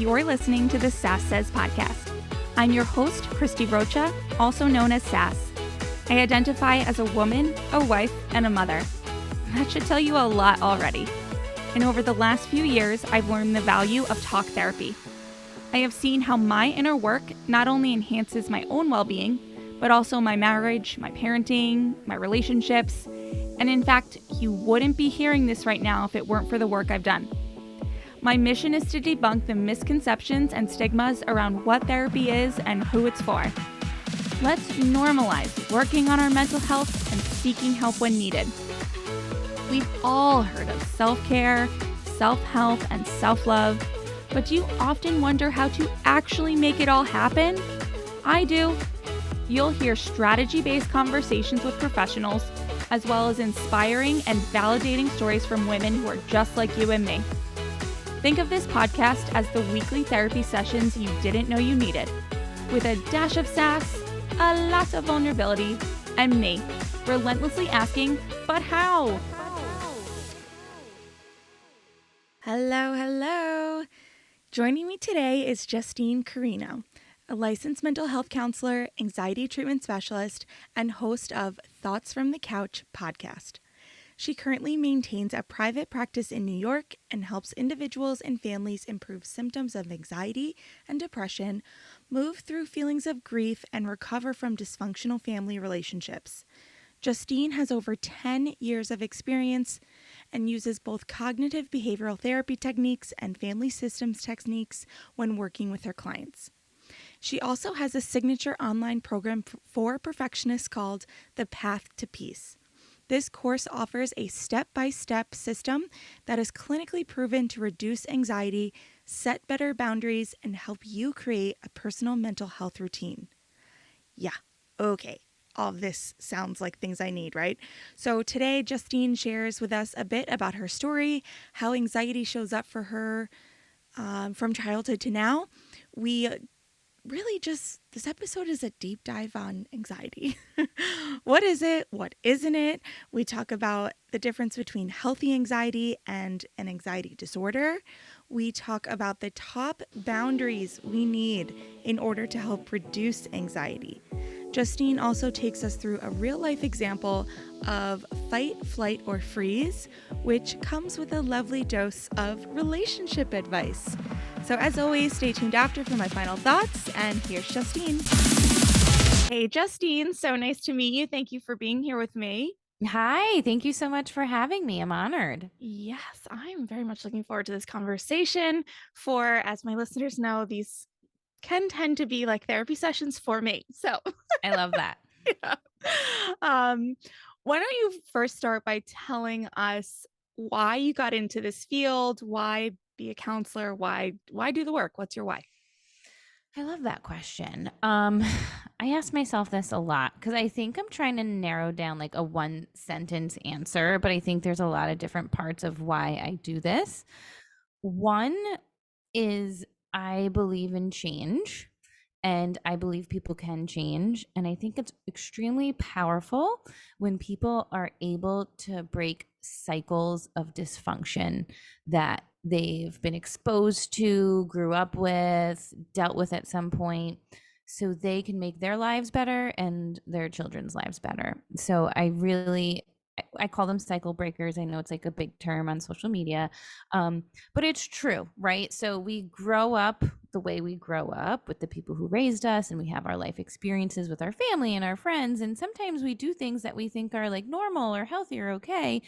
You're listening to the Sass Says podcast. I'm your host, Christy Rocha, also known as Sass. I identify as a woman, a wife, and a mother. That should tell you a lot already. And over the last few years, I've learned the value of talk therapy. I have seen how my inner work not only enhances my own well-being, but also my marriage, my parenting, my relationships. And in fact, you wouldn't be hearing this right now if it weren't for the work I've done. My mission is to debunk the misconceptions and stigmas around what therapy is and who it's for. Let's normalize working on our mental health and seeking help when needed. We've all heard of self-care, self-help, and self-love, but do you often wonder how to actually make it all happen? I do. You'll hear strategy-based conversations with professionals, as well as inspiring and validating stories from women who are just like you and me. Think of this podcast as the weekly therapy sessions you didn't know you needed, with a dash of sass, a lot of vulnerability, and me, relentlessly asking, but how? Hello. Joining me today is Justine Carino, a licensed mental health counselor, anxiety treatment specialist, and host of Thoughts from the Couch podcast. She currently maintains a private practice in New York and helps individuals and families improve symptoms of anxiety and depression, move through feelings of grief, and recover from dysfunctional family relationships. Justine has over 10 years of experience and uses both cognitive behavioral therapy techniques and family systems techniques when working with her clients. She also has a signature online program for perfectionists called The Path to Peace. This course offers a step-by-step system that is clinically proven to reduce anxiety, set better boundaries, and help you create a personal mental health routine. Yeah, okay. All of this sounds like things I need, right? So today, Justine shares with us a bit about her story, how anxiety shows up for her from childhood to now. This episode is a deep dive on anxiety. What is it? What isn't it? We talk about the difference between healthy anxiety and an anxiety disorder. We talk about the top boundaries we need in order to help reduce anxiety. Justine also takes us through a real-life example of fight, flight, or freeze, which comes with a lovely dose of relationship advice. So as always, stay tuned after for my final thoughts, and here's Justine. Hey, Justine, so nice to meet you. Thank you for being here with me. Hi, thank you so much for having me. I'm honored. Yes, I'm very much looking forward to this conversation. As my listeners know, these can tend to be like therapy sessions for me. So I love that. yeah. Um, why don't you first start by telling us why you got into this field? Why be a counselor? Why do the work? What's your why? I love that question. I ask myself this a lot because I think I'm trying to narrow down like a one sentence answer, but I think there's a lot of different parts of why I do this. One is I believe in change and I believe people can change. And I think it's extremely powerful when people are able to break cycles of dysfunction that they've been exposed to, grew up with, dealt with at some point, so they can make their lives better and their children's lives better. So I call them cycle breakers. I know it's like a big term on social media, but it's true, right? So we grow up the way we grow up with the people who raised us, and we have our life experiences with our family and our friends. And sometimes we do things that we think are like normal or healthy or okay.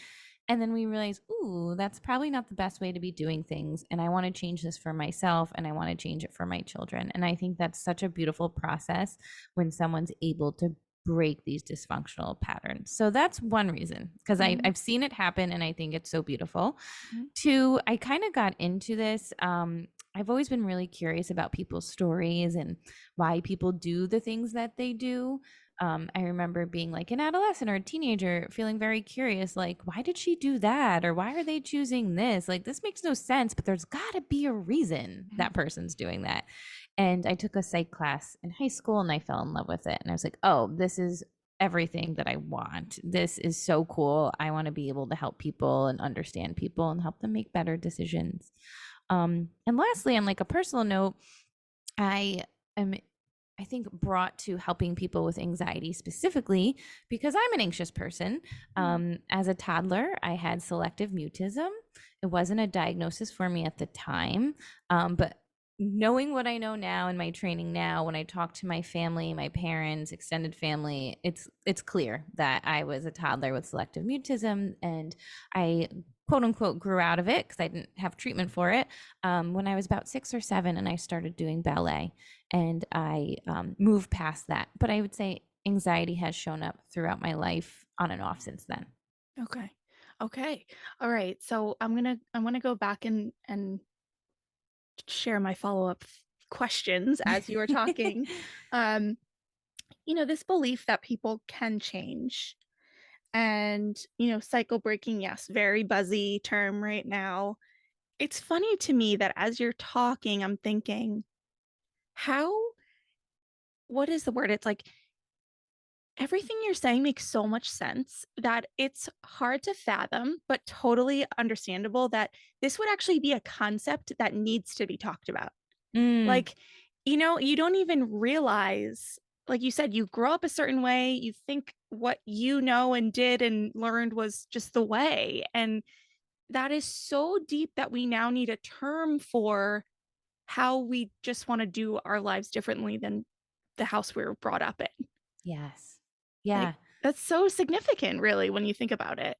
And then we realize, ooh, that's probably not the best way to be doing things. And I want to change this for myself, and I want to change it for my children. And I think that's such a beautiful process when someone's able to break these dysfunctional patterns. So that's one reason, because I've seen it happen, and I think it's so beautiful. Two, I kind of got into this. I've always been really curious about people's stories and why people do the things that they do. I remember being like an adolescent or a teenager feeling very curious, like, why did she do that? Or why are they choosing this? Like, this makes no sense, but there's got to be a reason that person's doing that. And I took a psych class in high school and I fell in love with it. And I was like, oh, this is everything that I want. This is so cool. I want to be able to help people and understand people and help them make better decisions. And lastly, on like a personal note, I am, I think, brought to helping people with anxiety specifically because I'm an anxious person. Mm. As a toddler, I had selective mutism. It wasn't a diagnosis for me at the time, but knowing what I know now in my training now, when I talk to my family, my parents, extended family, it's clear that I was a toddler with selective mutism, and I quote unquote grew out of it because I didn't have treatment for it when I was about 6 or 7, and I started doing ballet, and I moved past that. But I would say anxiety has shown up throughout my life on and off since then. Okay. Okay. All right. So I'm gonna go back and share my follow-up questions as you were talking. Um, this belief that people can change and, cycle breaking, yes, very buzzy term right now. It's funny to me that as you're talking, I'm thinking, how what is the word? It's like everything you're saying makes so much sense that it's hard to fathom, but totally understandable that this would actually be a concept that needs to be talked about. Mm, Like, you don't even realize, like you said, you grow up a certain way, you think what you know and did and learned was just the way. And that is so deep that we now need a term for how we just want to do our lives differently than the house we were brought up in. yes. Like, Yeah. that's so significant, really, when you think about it.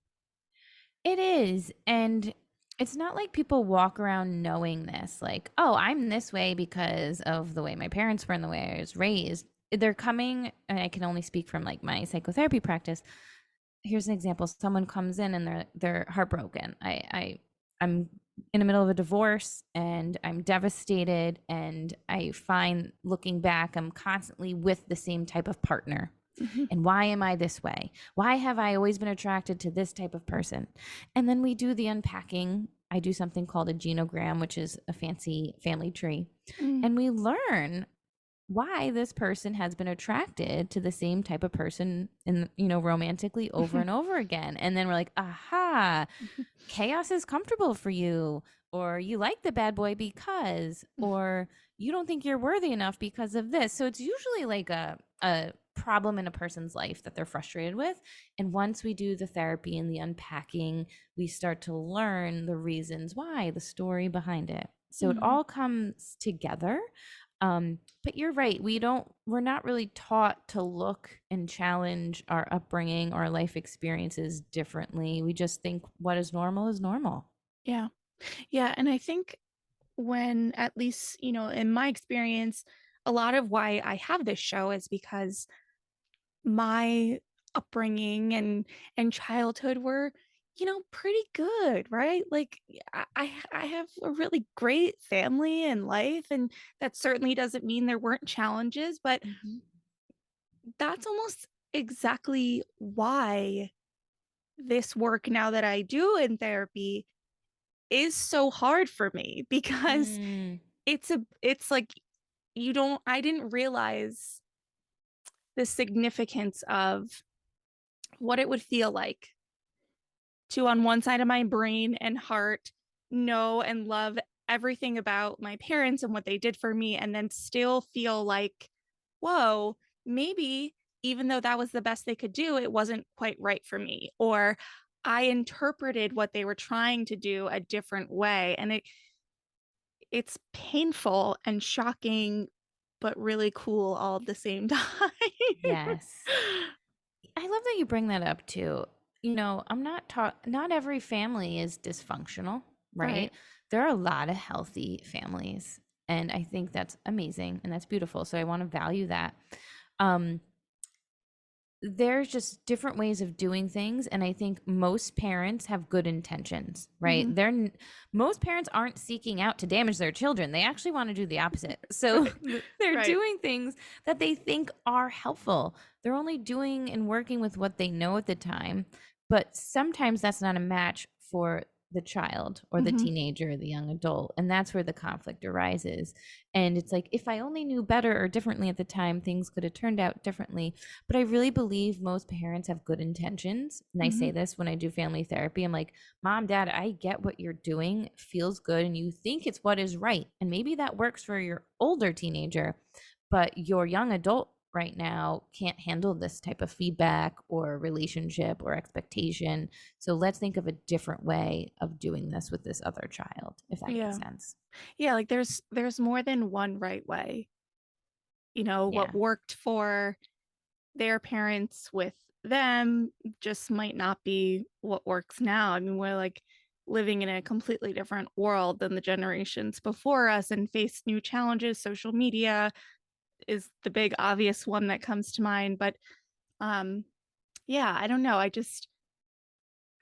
It is. And it's not like people walk around knowing this, like, oh, I'm this way because of the way my parents were and the way I was raised. They're coming, and I can only speak from like my psychotherapy practice. Here's an example. Someone comes in and they're heartbroken. I'm in the middle of a divorce and I'm devastated, and I find looking back, I'm constantly with the same type of partner. Mhm. And why am I this way? Why have I always been attracted to this type of person? And then we do the unpacking. I do something called a genogram, which is a fancy family tree. Mm. And we learn why this person has been attracted to the same type of person in, romantically over and over again. And then we're like, aha, chaos is comfortable for you, or you like the bad boy because, or you don't think you're worthy enough because of this. So it's usually like a problem in a person's life that they're frustrated with. And once we do the therapy and the unpacking, we start to learn the reasons why, the story behind it. So it Mhm. all comes together. But you're right. We're not really taught to look and challenge our upbringing or life experiences differently. We just think what is normal is normal. Yeah. Yeah, and I think when at least, in my experience, a lot of why I have this show is because my upbringing and childhood were, pretty good, right? Like I have a really great family and life, and that certainly doesn't mean there weren't challenges, but Mhm. that's almost exactly why this work now that I do in therapy is so hard for me because Mm, it's like you don't I didn't realize the significance of what it would feel like to, on one side of my brain and heart, know and love everything about my parents and what they did for me, and then still feel like, whoa, maybe even though that was the best they could do, it wasn't quite right for me. Or I interpreted what they were trying to do a different way. And it's painful and shocking, but really cool all at the same time. yes. I love that you bring that up too. Not every family is dysfunctional, Right. right? There are a lot of healthy families, and I think that's amazing and that's beautiful. So I want to value that. Um, there's just different ways of doing things, and I think most parents have good intentions, Mhm. right? Most parents aren't seeking out to damage their children. They actually want to do the opposite. So Right. they're Right. doing things that they think are helpful. They're only doing and working with what they know at the time, but sometimes that's not a match for the child or the Mm-hmm. teenager or the young adult. And that's where the conflict arises. And it's like, if I only knew better or differently at the time, things could have turned out differently. But I really believe most parents have good intentions. And I Mm-hmm. say this when I do family therapy. I'm like, Mom, Dad, I get what you're doing. It feels good. And you think it's what is right. And maybe that works for your older teenager, but your young adult right now can't handle this type of feedback or relationship or expectation. So let's think of a different way of doing this with this other child, if that makes Yeah. sense. Yeah, like there's more than one right way. What Yeah, worked for their parents with them just might not be what works now. I mean, we're like living in a completely different world than the generations before us and face new challenges. Social media is the big obvious one that comes to mind, but um yeah, I don't know. I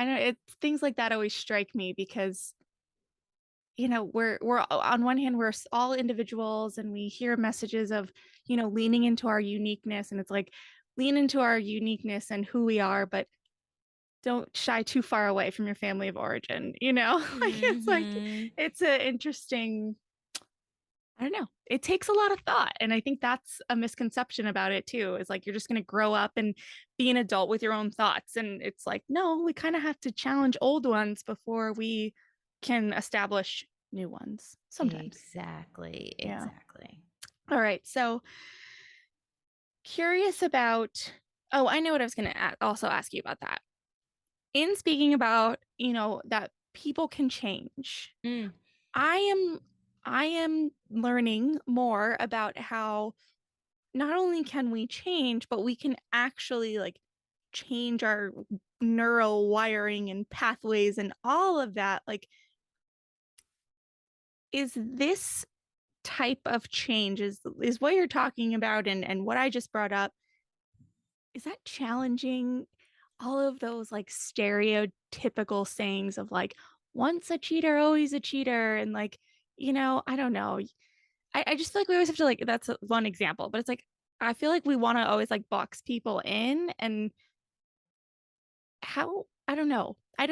know it things like that always strike me because we're on one hand all individuals and we hear messages of leaning into our uniqueness, and it's like lean into our uniqueness and who we are, but don't shy too far away from your family of origin. Like hmm, it's a interesting, I don't know, it takes a lot of thought, and I think that's a misconception about it too, is like you're just going to grow up and be an adult with your own thoughts, and it's like no, we kind of have to challenge old ones before we can establish new ones sometimes. exactly, Yeah. exactly. All right, so curious about, oh, I know what I was going to also ask you about that. In speaking about that people can change, Mm, i am I am learning more about how not only can we change, but we can actually like change our neural wiring and pathways and all of that. Like, is this type of change, is what you're talking about and what I just brought up, is that challenging all of those like stereotypical sayings of like once a cheater, always a cheater, and like, I don't know. I just feel like we always have to like, that's one example, but it's like I feel like we want to always like box people in, and how, I don't know. I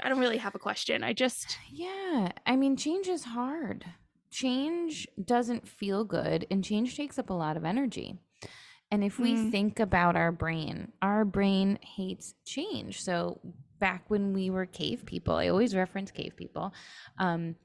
don't really have a question. I just yeah, I mean, change is hard. Change doesn't feel good, and change takes up a lot of energy. And if we mm, think about our brain hates change. So back when we were cave people, I always reference cave people. Um,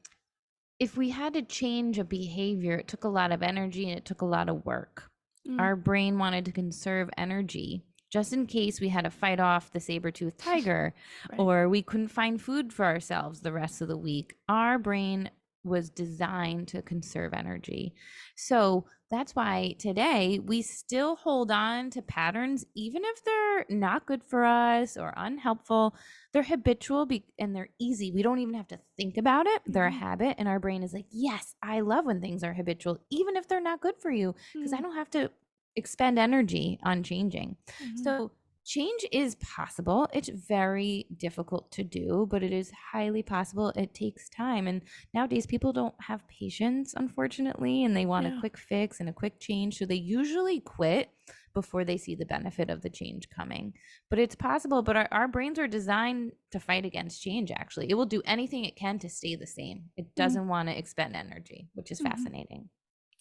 if we had to change a behavior, it took a lot of energy and it took a lot of work. mm, Our brain wanted to conserve energy just in case we had to fight off the saber-toothed tiger right. or we couldn't find food for ourselves the rest of the week. Our brain was designed to conserve energy. So that's why today we still hold on to patterns, even if they're not good for us or unhelpful. They're habitual and they're easy. We don't even have to think about it. They're a Mhm, habit. And our brain is like, yes, I love when things are habitual, even if they're not good for you, because I mm, don't have to expend energy on changing. mhm. So change is possible. It's very difficult to do, but it is highly possible. It takes time. And nowadays, people don't have patience, unfortunately, and they want a Yeah. quick fix and a quick change. So they usually quit before they see the benefit of the change coming. But it's possible. But our brains are designed to fight against change, actually. It will do anything it can to stay the same. It Mm, doesn't want to expend energy, which is mhm. fascinating.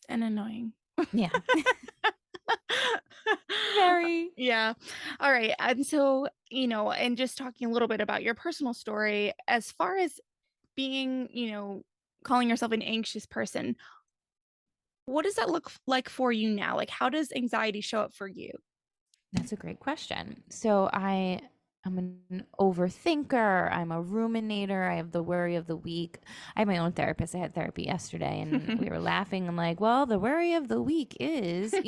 And annoying. Yeah. Very. Yeah. All right. And so, and just talking a little bit about your personal story, as far as being, calling yourself an anxious person, what does that look like for you now? Like, how does anxiety show up for you? That's a great question. So I'm an overthinker. I'm a ruminator. I have the worry of the week. I have my own therapist. I had therapy yesterday and we were laughing. I'm like, well, the worry of the week is,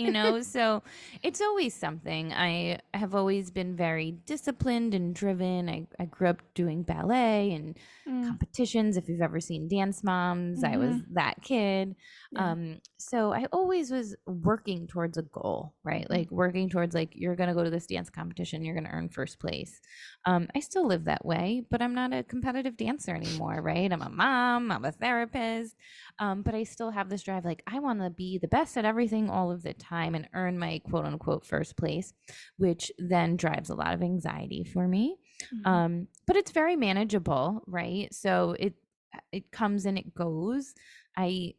so it's always something. I have always been very disciplined and driven. I grew up doing ballet and Mm, competitions. If you've ever seen Dance Moms, I was mhm. that kid. Yeah. So I always was working towards a goal, right? Mm, Like working towards like you're gonna go to this dance competition, you're gonna earn first place. I still live that way, but I'm not a competitive dancer anymore, right? I'm a mom, I'm a therapist, but I still have this drive. Like, I want to be the best at everything all of the time and earn my quote unquote first place, which then drives a lot of anxiety for me. But it's very manageable, right? So it comes and it goes. I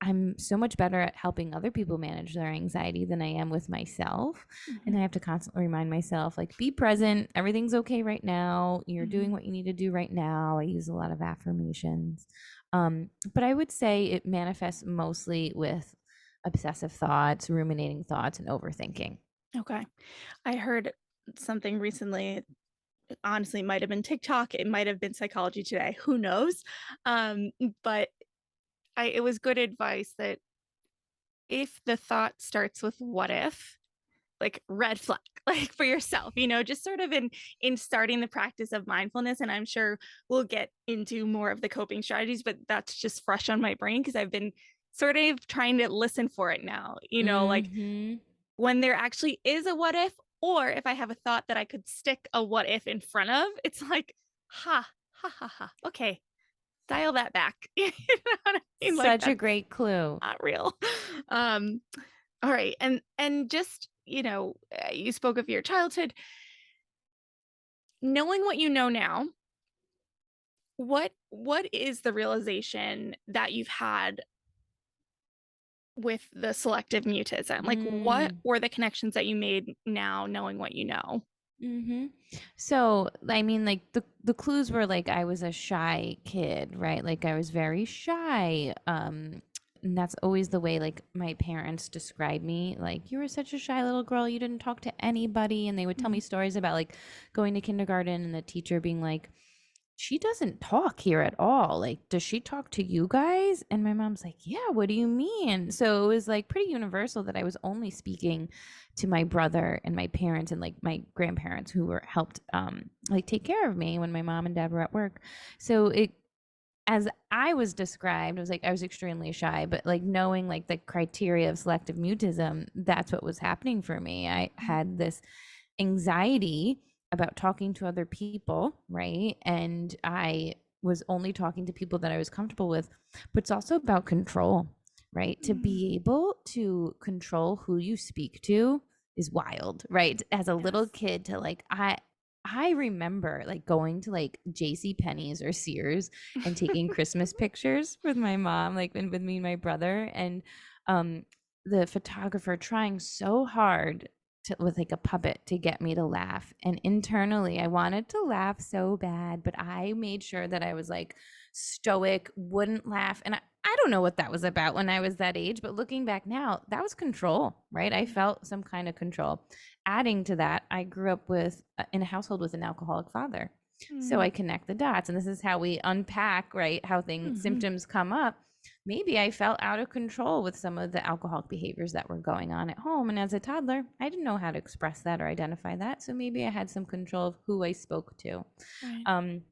I'm so much better at helping other people manage their anxiety than I am with myself. And I have to constantly remind myself, like, be present. Everything's okay right now. You're doing what you need to do right now. I use a lot of affirmations. But I would say it manifests mostly with obsessive thoughts, ruminating thoughts, and overthinking. Okay. I heard something recently. Honestly, it might have been TikTok. It might have been Psychology Today. Who knows? But it was good advice that if the thought starts with "what if," like red flag, like for yourself, just sort of in starting the practice of mindfulness. And I'm sure we'll get into more of the coping strategies, but that's just fresh on my brain because I've been sort of trying to listen for it now, like Mm-hmm. when there actually is a what if, or if I have a thought that I could stick a what if in front of, it's like, ha, ha, ha, ha. Okay, dial that back. You know what I mean? Like Such a that's great clue. not real. Um, all right. And just, you spoke of your childhood. Knowing what you know now, what is the realization that you've had with the selective mutism? Like what Mm. were the connections that you made now knowing what you know? Mm-hmm. So, I mean, like the clues were like I was a shy kid, right? Like I was very shy. And that's always the way like my parents describe me. Like, you were such a shy little girl, you didn't talk to anybody. And they would tell me Mhm. stories about like going to kindergarten and the teacher being like, she doesn't talk here at all. Like, does she talk to you guys? And my mom's like, yeah, what do you mean? So it was like pretty universal that I was only speaking to my brother and my parents and like my grandparents who were helped like take care of me when my mom and dad were at work. So it, as I was described, it was like I was extremely shy, but like knowing like the criteria of selective mutism, that's what was happening for me. I had this anxiety about talking to other people, right? And I was only talking to people that I was comfortable with, but it's also about control, right? To Mm, be able to control who you speak to is wild, right? As a little yes. kid to like I remember like going to like JC Penney's or Sears and taking Christmas pictures with my mom, like and with me and my brother, and um the photographer trying so hard with like a puppet to get me to laugh. And internally, I wanted to laugh so bad, but I made sure that I was like stoic, wouldn't laugh. And I don't know what that was about when I was that age, but looking back now, that was control, right? I Yeah. felt some kind of control. Adding to that, I grew up with in a household with an alcoholic father. So Mm, I connect the dots. And this is how we unpack, right? How things, mhm. symptoms come up. Maybe I felt out of control with some of the alcoholic behaviors that were going on at home. And as a toddler, I didn't know how to express that or identify that. So maybe I had some control of who I spoke to. Right. Um,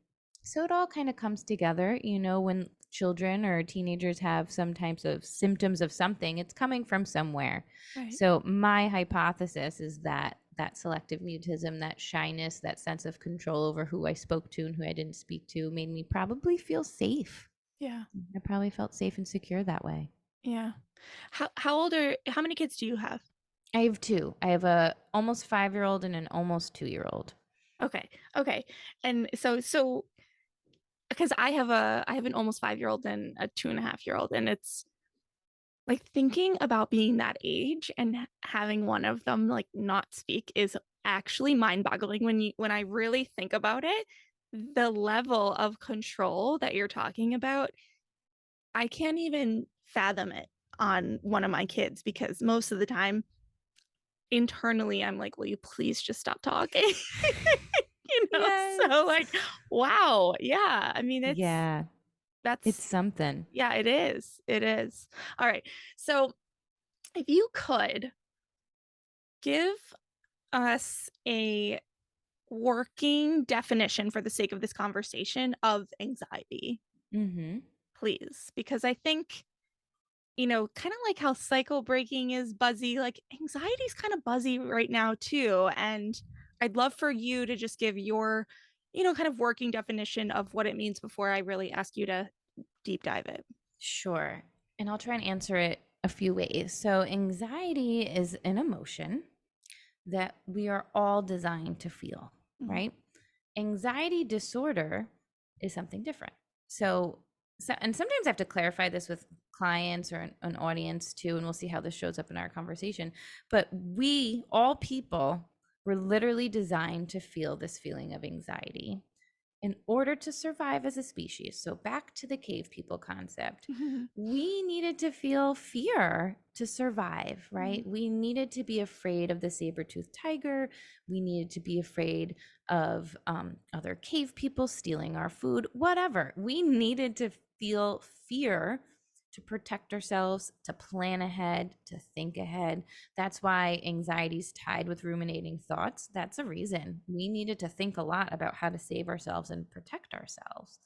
so it all kind of comes together, when children or teenagers have some types of symptoms of something, it's coming from somewhere. Right. So my hypothesis is that that selective mutism, that shyness, that sense of control over who I spoke to and who I didn't speak to made me probably feel safe. Yeah. I probably felt safe and secure that way. Yeah. How many kids do you have? I have two. I have a almost 5-year old and an almost 2-year old. Okay. Okay. And so because I have an almost 5-year-old and a 2.5-year-old, and it's like thinking about being that age and having one of them like not speak is actually mind-boggling when I really think about it. The level of control that you're talking about, I can't even fathom it on one of my kids because most of the time internally I'm like, will you please just stop talking? So Yes. like, wow. Yeah. I mean, Yeah, it's that's, something. yeah, it is. It is. All right. So if you could give us a working definition for the sake of this conversation of anxiety, Mhm. please, because I think, kind of like how cycle breaking is buzzy, like anxiety is kind of buzzy right now too. And I'd love for you to just give your, kind of working definition of what it means before I really ask you to deep dive it. Sure. And I'll try and answer it a few ways. So, anxiety is an emotion that we are all designed to feel, Mhm. right? Anxiety disorder is something different. And sometimes I have to clarify this with clients or an audience too, and we'll see how this shows up in our conversation. But we, all people, were literally designed to feel this feeling of anxiety in order to survive as a species. So back to the cave people concept, we needed to feel fear to survive, right? We needed to be afraid of the saber-toothed tiger. We needed to be afraid of other cave people stealing our food, whatever. We needed to feel fear to protect ourselves, to plan ahead, to think ahead. That's why anxiety is tied with ruminating thoughts. That's a reason. We needed to think a lot about how to save ourselves and protect ourselves.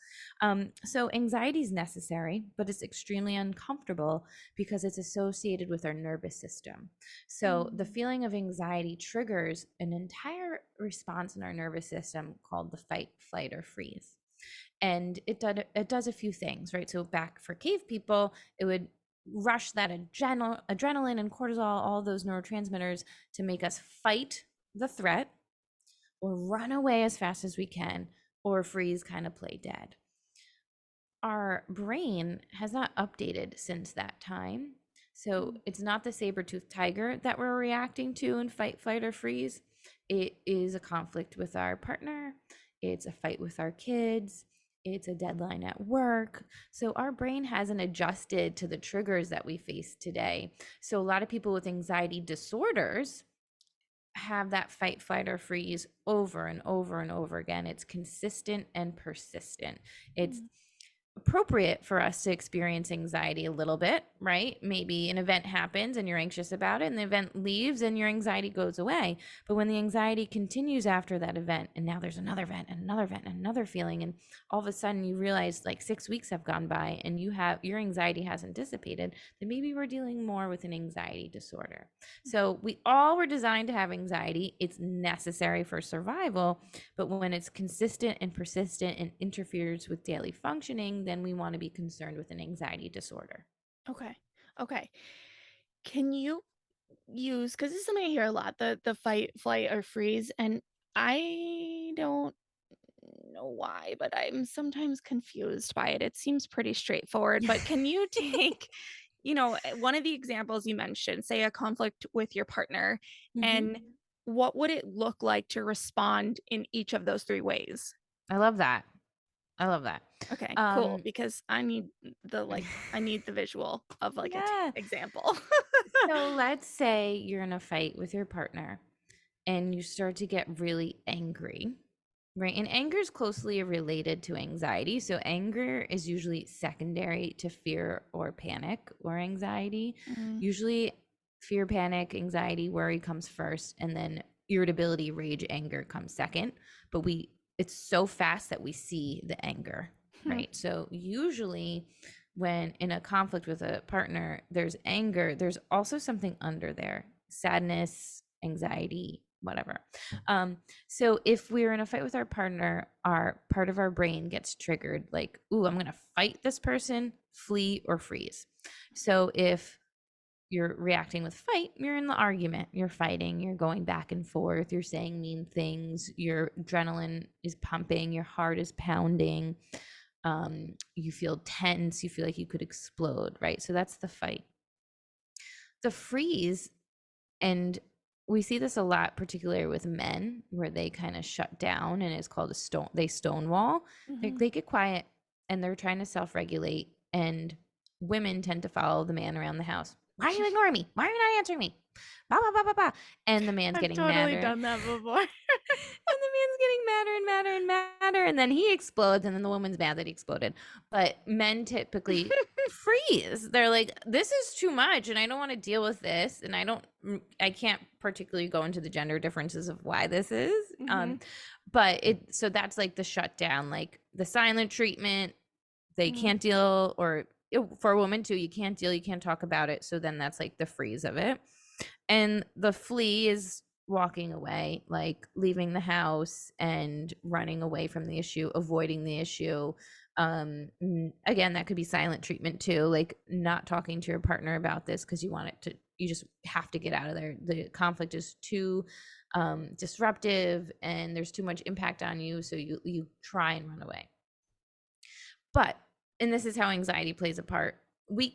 So anxiety is necessary, but it's extremely uncomfortable because it's associated with our nervous system. So the feeling of anxiety triggers an entire response in our nervous system called the fight, flight, or freeze. And it does a few things, right? So back for cave people, it would rush that adrenaline and cortisol, all those neurotransmitters, to make us fight the threat or run away as fast as we can or freeze, kind of play dead. Our brain has not updated since that time. So it's not the saber-toothed tiger that we're reacting to in fight, flight, or freeze. It is a conflict with our partner. It's a fight with our kids. It's a deadline at work. So our brain hasn't adjusted to the triggers that we face today. So a lot of people with anxiety disorders have that fight, flight, or freeze over and over and over again. It's consistent and persistent. It's appropriate for us to experience anxiety a little bit, right? Maybe an event happens and you're anxious about it, and the event leaves and your anxiety goes away. But when the anxiety continues after that event, and now there's another event and another event and another feeling, and all of a sudden you realize like 6 weeks have gone by and your anxiety hasn't dissipated, then maybe we're dealing more with an anxiety disorder. So we all were designed to have anxiety. It's necessary for survival, but when it's consistent and persistent and interferes with daily functioning, then we want to be concerned with an anxiety disorder. Okay. Okay. Can you use, because this is something I hear a lot, the fight, flight, or freeze, and I don't know why, but I'm sometimes confused by it. It seems pretty straightforward, but can you take, one of the examples you mentioned, say a conflict with your partner, Mm-hmm. and what would it look like to respond in each of those three ways? I love that. I love that. Okay, cool, Um, because I need the visual of like a yeah. example. So let's say you're in a fight with your partner and you start to get really angry, right? And anger is closely related to anxiety. So anger is usually secondary to fear or panic or anxiety. Mm, Usually fear, panic, anxiety, worry comes first, and then irritability, rage, anger comes second. But it's so fast that we see the anger, hmm, right? So usually when in a conflict with a partner, there's anger, there's also something under there, sadness, anxiety, whatever. So if we're in a fight with our partner, our part of our brain gets triggered, like, ooh, I'm gonna fight this person, flee, or freeze. So if you're reacting with fight, you're in the argument, you're fighting, you're going back and forth, you're saying mean things, your adrenaline is pumping, your heart is pounding, you feel tense, you feel like you could explode, right? So that's the fight. The freeze, and we see this a lot, particularly with men, where they kind of shut down, and it's called they stonewall. mhm. They get quiet and they're trying to self-regulate, and women tend to follow the man around the house. Why are you ignoring me? Why are you not answering me? Blah, blah, blah, blah, blah. And the man's I've getting totally madder. done that before. And the man's getting madder and madder and madder, and then he explodes, and then the woman's mad that he exploded. But men typically freeze. They're like, this is too much, and I don't want to deal with this, and I can't particularly go into the gender differences of why this is. Mhm. But so that's like the shutdown, like the silent treatment. They Mm, can't deal, or for a woman too, you can't deal, you can't talk about it. So then that's like the freeze of it. And the flee is walking away, like leaving the house and running away from the issue, avoiding the issue. Again, that could be silent treatment too, like not talking to your partner about this because you just have to get out of there. The conflict is too disruptive and there's too much impact on you, so you try and run away. But, and this is how anxiety plays a part, we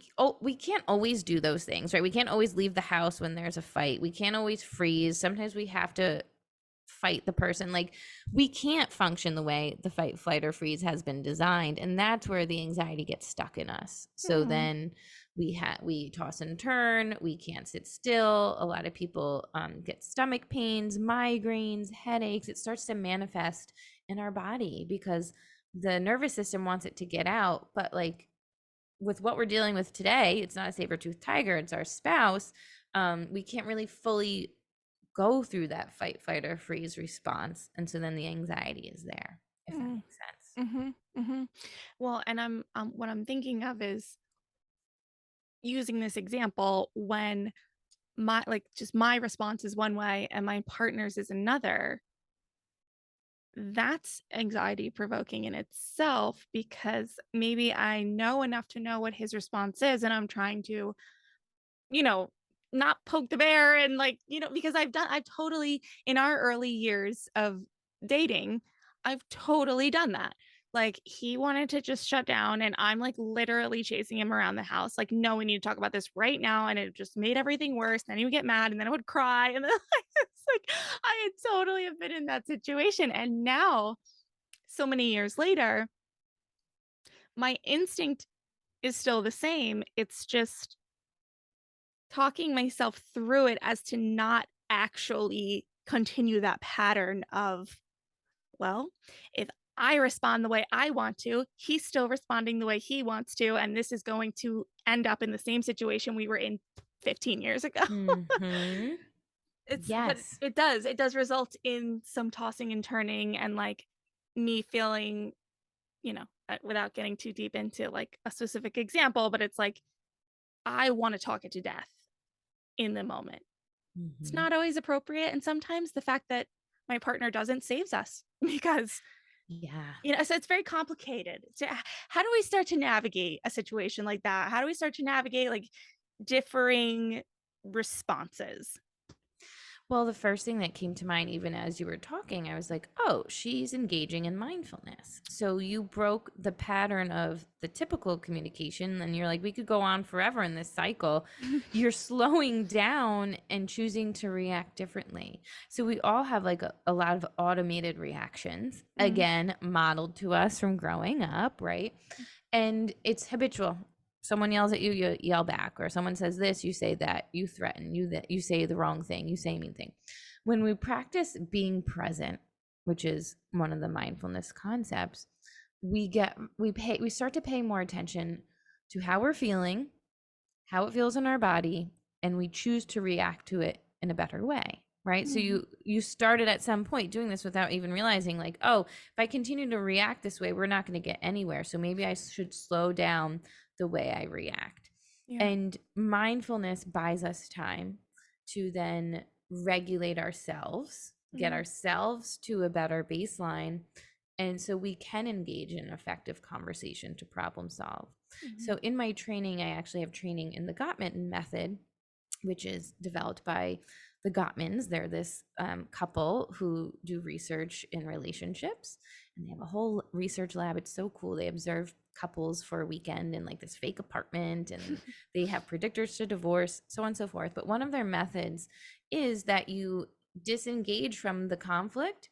can't always do those things, right? We can't always leave the house when there's a fight. We can't always freeze. Sometimes we have to fight the person. Like, we can't function the way the fight, flight, or freeze has been designed, and that's where the anxiety gets stuck in us. So then we toss and turn. We can't sit still. A lot of people get stomach pains, migraines, headaches. It starts to manifest in our body because the nervous system wants it to get out, but like with what we're dealing with today, it's not a saber-toothed tiger, it's our spouse. We can't really fully go through that fight, flight, or freeze response, and so then the anxiety is there, if that makes sense. Well, and I'm what I'm thinking of is using this example when my response is one way and my partner's is another. That's anxiety provoking in itself, because maybe I know enough to know what his response is, and I'm trying to, you know, not poke the bear and because I've totally, in our early years of dating, I've totally done that. Like, he wanted to just shut down and I'm like literally chasing him around the house. Like, no, we need to talk about this right now. And it just made everything worse. Then he would get mad and then I would cry. And then it's like, I had totally have been in that situation. And now, so many years later, my instinct is still the same. It's just talking myself through it as to not actually continue that pattern of, well, if I respond the way I want to, he's still responding the way he wants to, and this is going to end up in the same situation we were in 15 years ago. But Yes. it does result in some tossing and turning, and like me feeling, without getting too deep into like a specific example, but it's like I want to talk it to death in the moment. It's not always appropriate, and sometimes the fact that my partner doesn't saves us because so it's very complicated. So how do we start to navigate a situation like that? How do we start to navigate like differing responses? Well, the first thing that came to mind, even as you were talking, I was like, oh, she's engaging in mindfulness. So you broke the pattern of the typical communication. And you're like, we could go on forever in this cycle. You're slowing down and choosing to react differently. So we all have like a lot of automated reactions, again, modeled to us from growing up, right? And it's habitual. Someone yells at you, you yell back, or someone says this, you say that, you threaten, you say the wrong thing, you say a mean thing. When we practice being present, which is one of the mindfulness concepts, we start to pay more attention to how we're feeling, how it feels in our body, and we choose to react to it in a better way, right? So you started at some point doing this without even realizing, like, oh, if I continue to react this way, we're not going to get anywhere. So maybe I should slow down the way I react. And mindfulness buys us time to then regulate ourselves, get ourselves to a better baseline, and so we can engage in an effective conversation to problem solve. So in my training, I actually have training in the Gottman method, which is developed by the Gottmans. They're this couple who do research in relationships, and they have a whole research lab. It's so cool. They observe couples for a weekend in like this fake apartment, and they have predictors to divorce, so on and so forth. But one of their methods is that you disengage from the conflict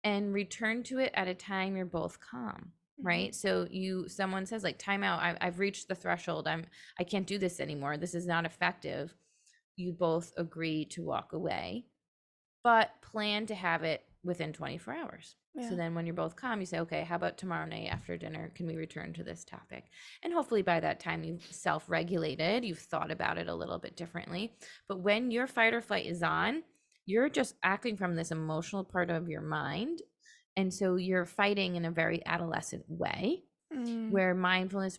and return to it at a time you're both calm, right? So someone says like, time out, I've reached the threshold, I can't do this anymore, this is not effective. You both agree to walk away, but plan to have it within 24 hours. So then when you're both calm, you say, okay, how about tomorrow night after dinner? Can we return to this topic? And hopefully by that time you've self-regulated, you've thought about it a little bit differently. But when your fight or flight is on, you're just acting from this emotional part of your mind. And so you're fighting in a very adolescent way, where mindfulness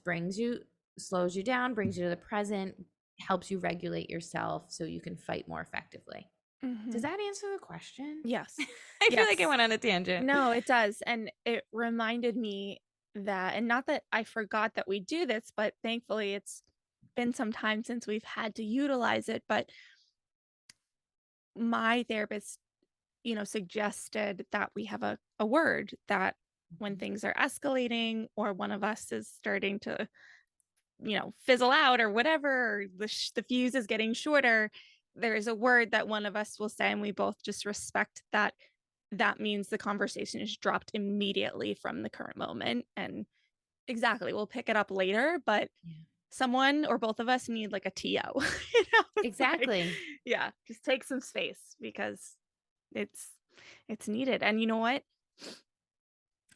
slows you down, brings you to the present, helps you regulate yourself so you can fight more effectively. Does that answer the question? Yes. I feel like I Yes. went on a tangent. No, it does. And it reminded me that, and not that I forgot that we do this, but thankfully it's been some time since we've had to utilize it. But my therapist, suggested that we have a word that when Mhm. things are escalating or one of us is starting to, fizzle out or whatever, or the fuse is getting shorter, there is a word that one of us will say, and we both just respect that. That means the conversation is dropped immediately from the current moment. And exactly, we'll pick it up later, but Yeah. someone or both of us need like a TO. It's like, Exactly. yeah, just take some space because it's it's needed. And you know what?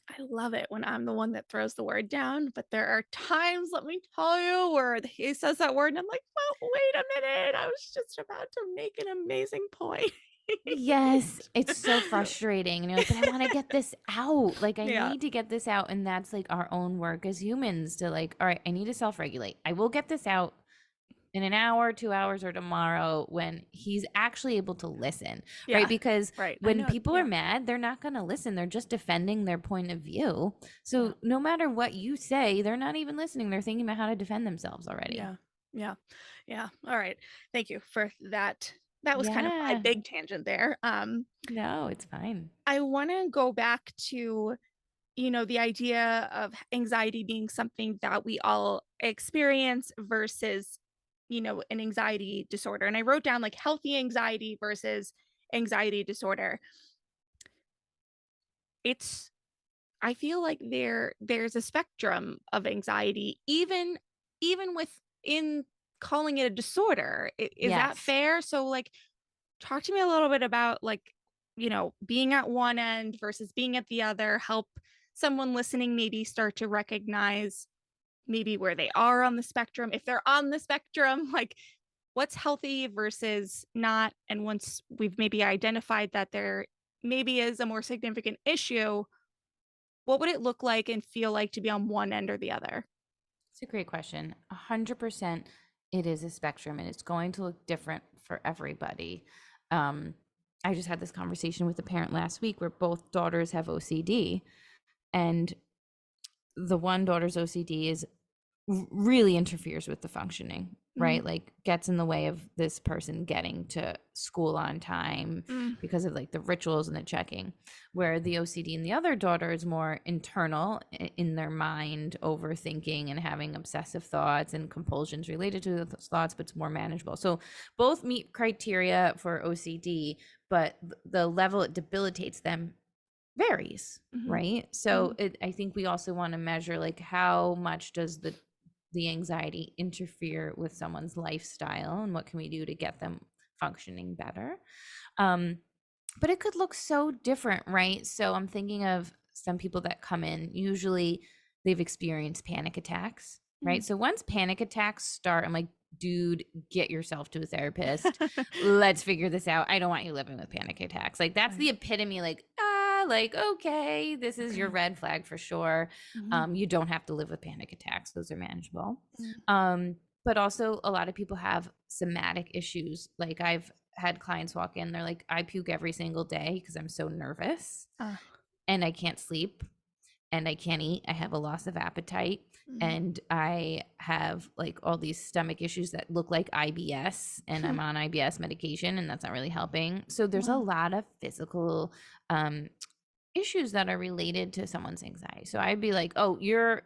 I love it when I'm the one that throws the word down, but there are times, let me tell you, where he says that word and I'm like, well, wait a minute. I was just about to make an amazing point. Yes, it's so frustrating. And you're like, but I want to get this out. Like, I Yeah. need to get this out. And that's like our own work as humans to like, all right, I need to self regulate. I will get this out in an hour, 2 hours, or tomorrow when he's actually able to listen, right? Yeah. Because Right. I when know. people are Yeah. mad, they're not going to listen. They're just defending their point of view. Yeah. So no matter what you say, they're not even listening. They're thinking about how to defend themselves already. Yeah. Yeah. Yeah. All right. Thank you for that. That was kind of my Yeah. big tangent there. No, it's fine. I want to go back to, the idea of anxiety being something that we all experience versus, an anxiety disorder. And I wrote down like healthy anxiety versus anxiety disorder. It's I feel like there's a spectrum of anxiety, even within calling it a disorder. Is that Yes. fair? So like talk to me a little bit about like, being at one end versus being at the other. Help someone listening maybe start to recognize maybe where they are on the spectrum. If they're on the spectrum, like what's healthy versus not. And once we've maybe identified that there maybe is a more significant issue, what would it look like and feel like to be on one end or the other? It's a great question. 100% it is a spectrum and it's going to look different for everybody. Um, I just had this conversation with a parent last week where both daughters have OCD, and the one daughter's OCD is really interferes with the functioning, right? Mm, Like gets in the way of this person getting to school on time mm, because of like the rituals and the checking. Where the OCD in the other daughter is more internal in their mind, overthinking and having obsessive thoughts and compulsions related to those thoughts, but it's more manageable. So both meet criteria for OCD, but the level it debilitates them varies, mhm, right? So mhm. I think we also want to measure like how much does the anxiety interfere with someone's lifestyle and what can we do to get them functioning better. um but it could look so different, right? So I'm thinking of some people that come in, usually they've experienced panic attacks, right? Mm. So once panic attacks start, I'm like, dude, get yourself to a therapist. Let's figure this out. I don't want you living with panic attacks. Like that's the Right. epitome, like, okay, this is your Okay. red flag for sure. Mhm, You don't have to live with panic attacks. Those are manageable. mm. But also a lot of people have somatic issues. Like I've had clients walk in, they're like, I puke every single day because I'm so nervous Uh, and I can't sleep and I can't eat. I have a loss of appetite mm. and I have like all these stomach issues that look like IBS, and I'm on IBS medication and that's not really helping. So there's a Wow. lot of physical um, issues that are related to someone's anxiety. So I'd be like, oh,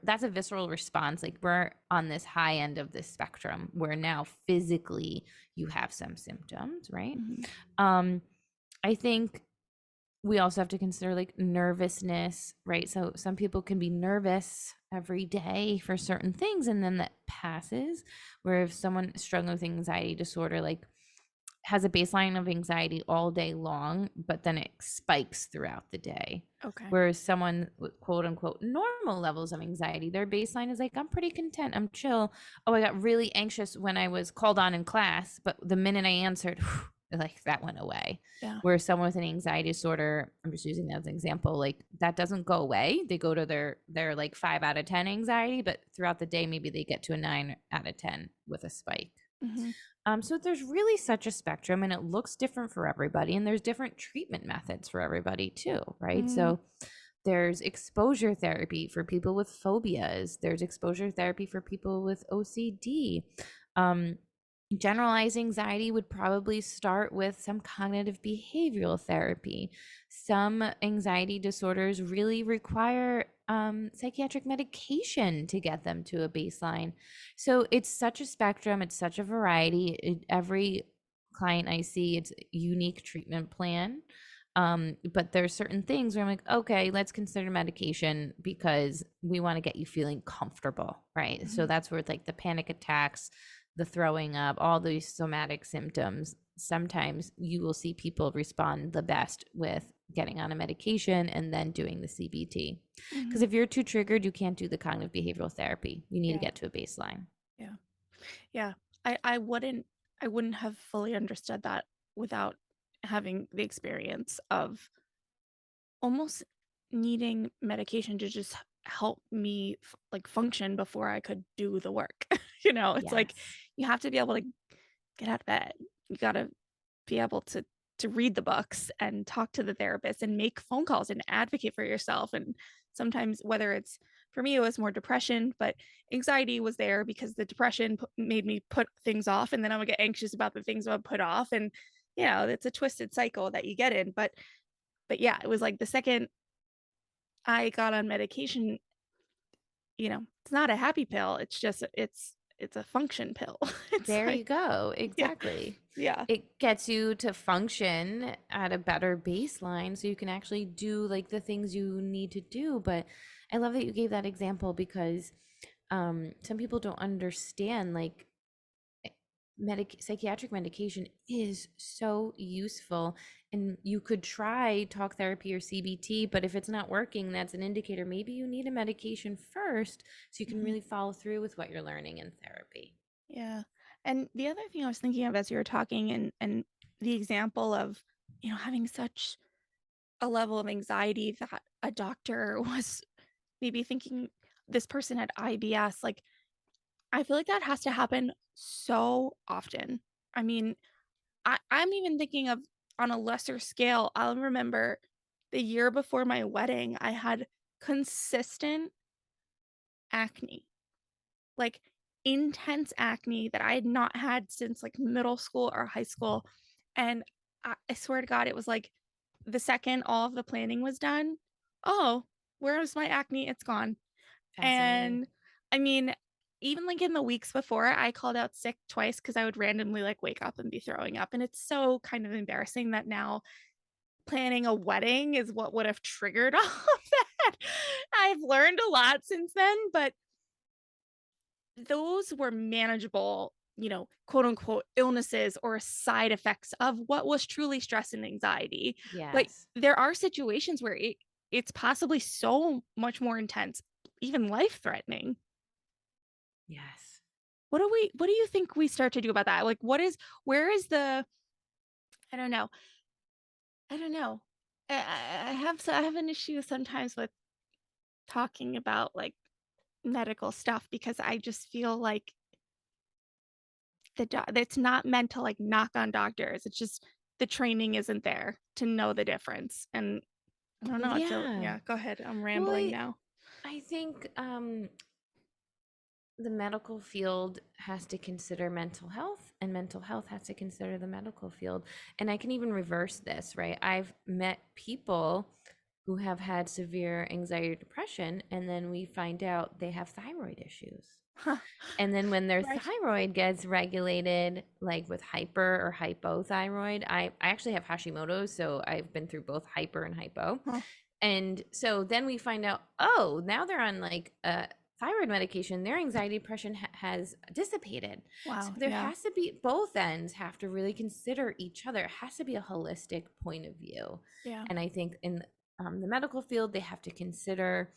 that's a visceral response. Like we're on this high end of this spectrum where now physically you have some symptoms, right? Mhm. Um, I think we also have to consider like nervousness, right? So some people can be nervous every day for certain things and then that passes. Where if someone struggling with anxiety disorder, like has a baseline of anxiety all day long, but then it spikes throughout the day. Okay. Whereas someone with quote unquote normal levels of anxiety, their baseline is like, I'm pretty content, I'm chill. Oh, I got really anxious when I was called on in class, but the minute I answered, like that went away. Yeah. Whereas someone with an anxiety disorder, I'm just using that as an example, like that doesn't go away. They go to their like 5 out of 10 anxiety, but throughout the day, maybe they get to a 9 out of 10 with a spike. Mhm. So there's really such a spectrum, and it looks different for everybody, and there's different treatment methods for everybody too, right? Mm, So there's exposure therapy for people with phobias. There's exposure therapy for people with OCD. Um, Generalized anxiety would probably start with some cognitive behavioral therapy. Some anxiety disorders really require psychiatric medication to get them to a baseline. So it's such a spectrum, it's such a variety. Every client I see, it's a unique treatment plan. But there's certain things where I'm like, okay, let's consider medication because we want to get you feeling comfortable, right? So mhm. that's where like the panic attacks, the throwing up, all these somatic symptoms, sometimes you will see people respond the best with getting on a medication and then doing the CBT. Because Mhm. if you're too triggered, you can't do the cognitive behavioral therapy. You need to Yeah. get to a baseline. Yeah. Yeah. I wouldn't have fully understood that without having the experience of almost needing medication to just help me like function before I could do the work. It's like Yes. you have to be able to get out of bed. You got to be able to read the books and talk to the therapist and make phone calls and advocate for yourself. And sometimes, whether it's for me, it was more depression, but anxiety was there because the depression made me put things off, and then I would get anxious about the things I would put off, and it's a twisted cycle that you get in. But yeah, it was like the second I got on medication, it's not a happy pill. It's just it's a function pill. It's There like you go. yeah, Exactly. yeah. It gets you to function at a better baseline so you can actually do like the things you need to do. But I love that you gave that example because some people don't understand like psychiatric medication is so useful, and you could try talk therapy or CBT, but if it's not working, that's an indicator maybe you need a medication first so you can Mhm. really follow through with what you're learning in therapy. Yeah. And the other thing I was thinking of as you were talking, and the example of, having such a level of anxiety that a doctor was maybe thinking this person had IBS, like I feel like that has to happen so often. I mean, I'm even thinking of on a lesser scale. I'll remember the year before my wedding, I had consistent acne. Like, intense acne that I had not had since, like, middle school or high school, and I swear to God, it was, like, the second all of the planning was done, "Oh, where's my acne? It's gone." Fascinating. And, I mean, even, like, in the weeks before, I called out sick twice because I would randomly, like, wake up and be throwing up, and it's so kind of embarrassing that now planning a wedding is what would have triggered all of that. I've learned a lot since then, but those were manageable, quote unquote illnesses or side effects of what was truly stress and anxiety. But Yes. there are situations where it's possibly so much more intense, even life threatening. Yes. What do you think we start to do about that? Like where is the I don't know. I don't know. I have an issue sometimes with talking about like medical stuff because I just feel like it's not meant to, like, knock on doctors, it's just the training isn't there to know the difference, and I don't know, I feel Yeah. yeah, go ahead, I'm Well, rambling now. I think the medical field has to consider mental health, and mental health has to consider the medical field. And I can even reverse this, right? I've met people who have had severe anxiety or depression, and then we find out they have thyroid issues. Huh, And then when their right. thyroid gets regulated, like with hyper or hypothyroid, I actually have Hashimoto's, so I've been through both hyper and hypo. Huh, And so then we find out, oh, now they're on like a thyroid medication, their anxiety depression has dissipated. So wow, there yeah, has to be, both ends have to really consider each other. It has to be a holistic point of view. yeah, And I think in the medical field, they have to consider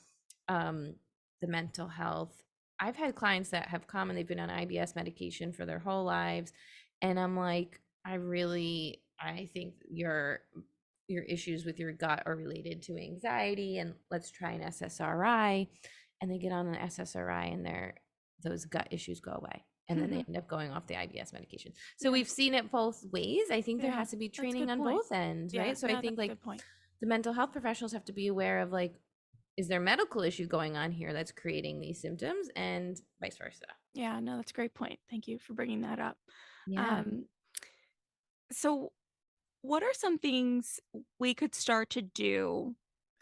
um, the mental health. I've had clients that have come and they've been on IBS medication for their whole lives. And I'm like, I think your issues with your gut are related to anxiety, and let's try an SSRI. And they get on an SSRI and those gut issues go away. and then they end up going off the IBS medication. So we've seen it both ways. I think there Yeah, has to be that's a training good on point. both ends, Yeah, right? So I no, think that's a like good point. the mental health professionals have to be aware of like, is there medical issue going on here that's creating these symptoms, and vice versa. Yeah, no, that's a great point. Thank you for bringing that up. Yeah. Um, so what are some things we could start to do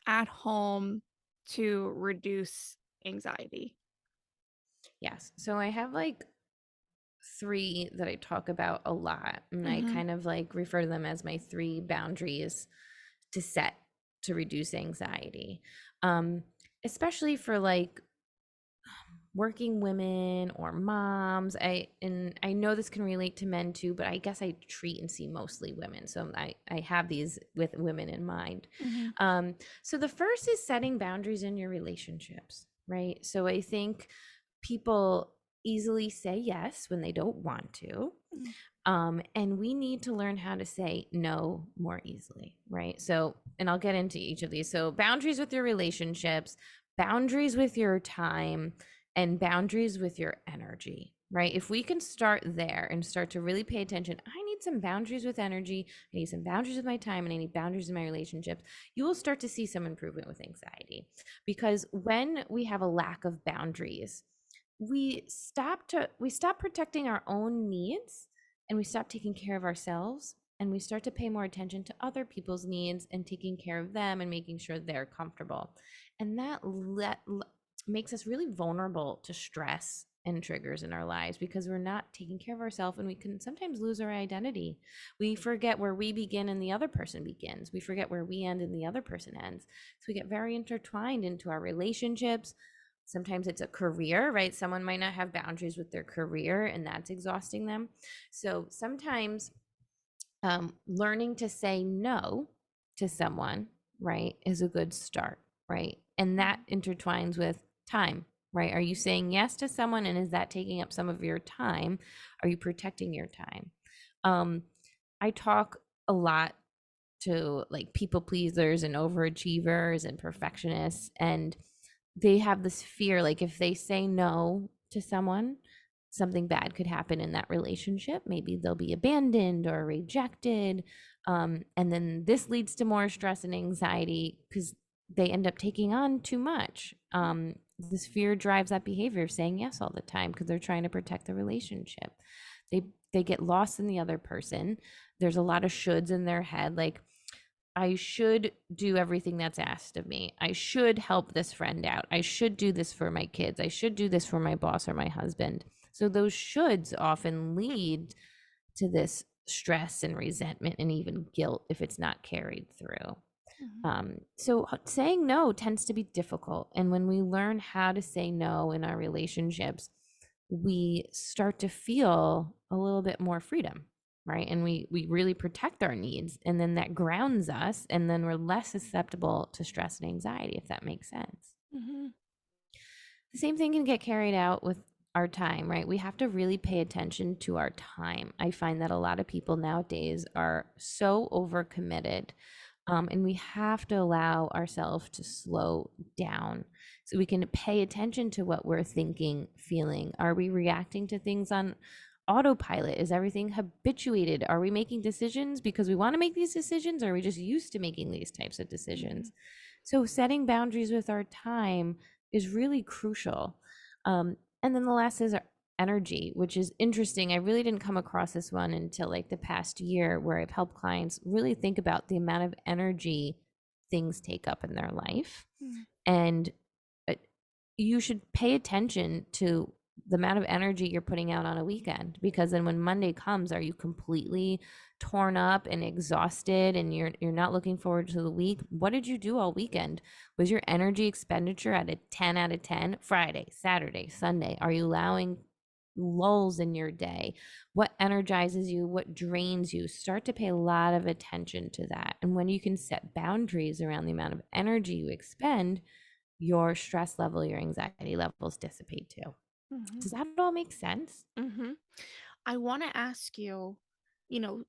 at home to reduce anxiety? Yes. So I have like three that I talk about a lot, and I Mhm. kind of like refer to them as my three boundaries to set to reduce anxiety. Um, Especially for like working women or moms. I know this can relate to men too, but I guess I treat and see mostly women. So I have these with women in mind. Mhm. So the first is setting boundaries in your relationships, right? So I think people easily say yes when they don't want to. Mm. And we need to learn how to say no more easily, right? So, and I'll get into each of these. So, boundaries with your relationships, boundaries with your time, and boundaries with your energy, right? If we can start there and start to really pay attention, I need some boundaries with energy, I need some boundaries with my time, and I need boundaries in my relationships, you will start to see some improvement with anxiety. Because when we have a lack of boundaries, we stop protecting our own needs, and we stop taking care of ourselves, and we start to pay more attention to other people's needs and taking care of them and making sure they're comfortable. And that makes us really vulnerable to stress and triggers in our lives, because we're not taking care of ourselves, and we can sometimes lose our identity. We forget where we begin and the other person begins. We forget where we end and the other person ends. So we get very intertwined into our relationships. Sometimes it's a career, right? Someone might not have boundaries with their career, and that's exhausting them. So sometimes learning to say no to someone, right, is a good start, right? And that intertwines with time, right? Are you saying yes to someone, and is that taking up some of your time? Are you protecting your time? I talk a lot to like people pleasers and overachievers and perfectionists, and they have this fear like if they say no to someone, something bad could happen in that relationship. Maybe they'll be abandoned or rejected, and then this leads to more stress and anxiety because they end up taking on too much. This fear drives that behavior of saying yes all the time because they're trying to protect the relationship. They get lost in the other person. There's a lot of shoulds in their head, like I should do everything that's asked of me. I should help this friend out. I should do this for my kids. I should do this for my boss or my husband. So those shoulds often lead to this stress and resentment and even guilt if it's not carried through. Mhm. So saying no tends to be difficult. And when we learn how to say no in our relationships, we start to feel a little bit more freedom, right? And we really protect our needs, and then that grounds us, and then we're less susceptible to stress and anxiety, if that makes sense. Mhm. The same thing can get carried out with our time, right? We have to really pay attention to our time. I find that a lot of people nowadays are so overcommitted, and we have to allow ourselves to slow down so we can pay attention to what we're thinking, feeling. Are we reacting to things on autopilot? Is everything habituated? Are we making decisions because we want to make these decisions, or are we just used to making these types of decisions? So setting boundaries with our time is really crucial. And then the last is our energy, which is interesting. I really didn't come across this one until like the past year, where I've helped clients really think about the amount of energy things take up in their life. Mhm. And you should pay attention to the amount of energy you're putting out on a weekend, because then when Monday comes, are you completely torn up and exhausted, and you're not looking forward to the week? What did you do all weekend? Was your energy expenditure at a 10 out of 10? Friday, Saturday, Sunday, are you allowing lulls in your day? What energizes you? What drains you? Start to pay a lot of attention to that. And when you can set boundaries around the amount of energy you expend, your stress level, your anxiety levels dissipate too. Mhm. Does that all make sense? Mhm. I want to ask you, you know,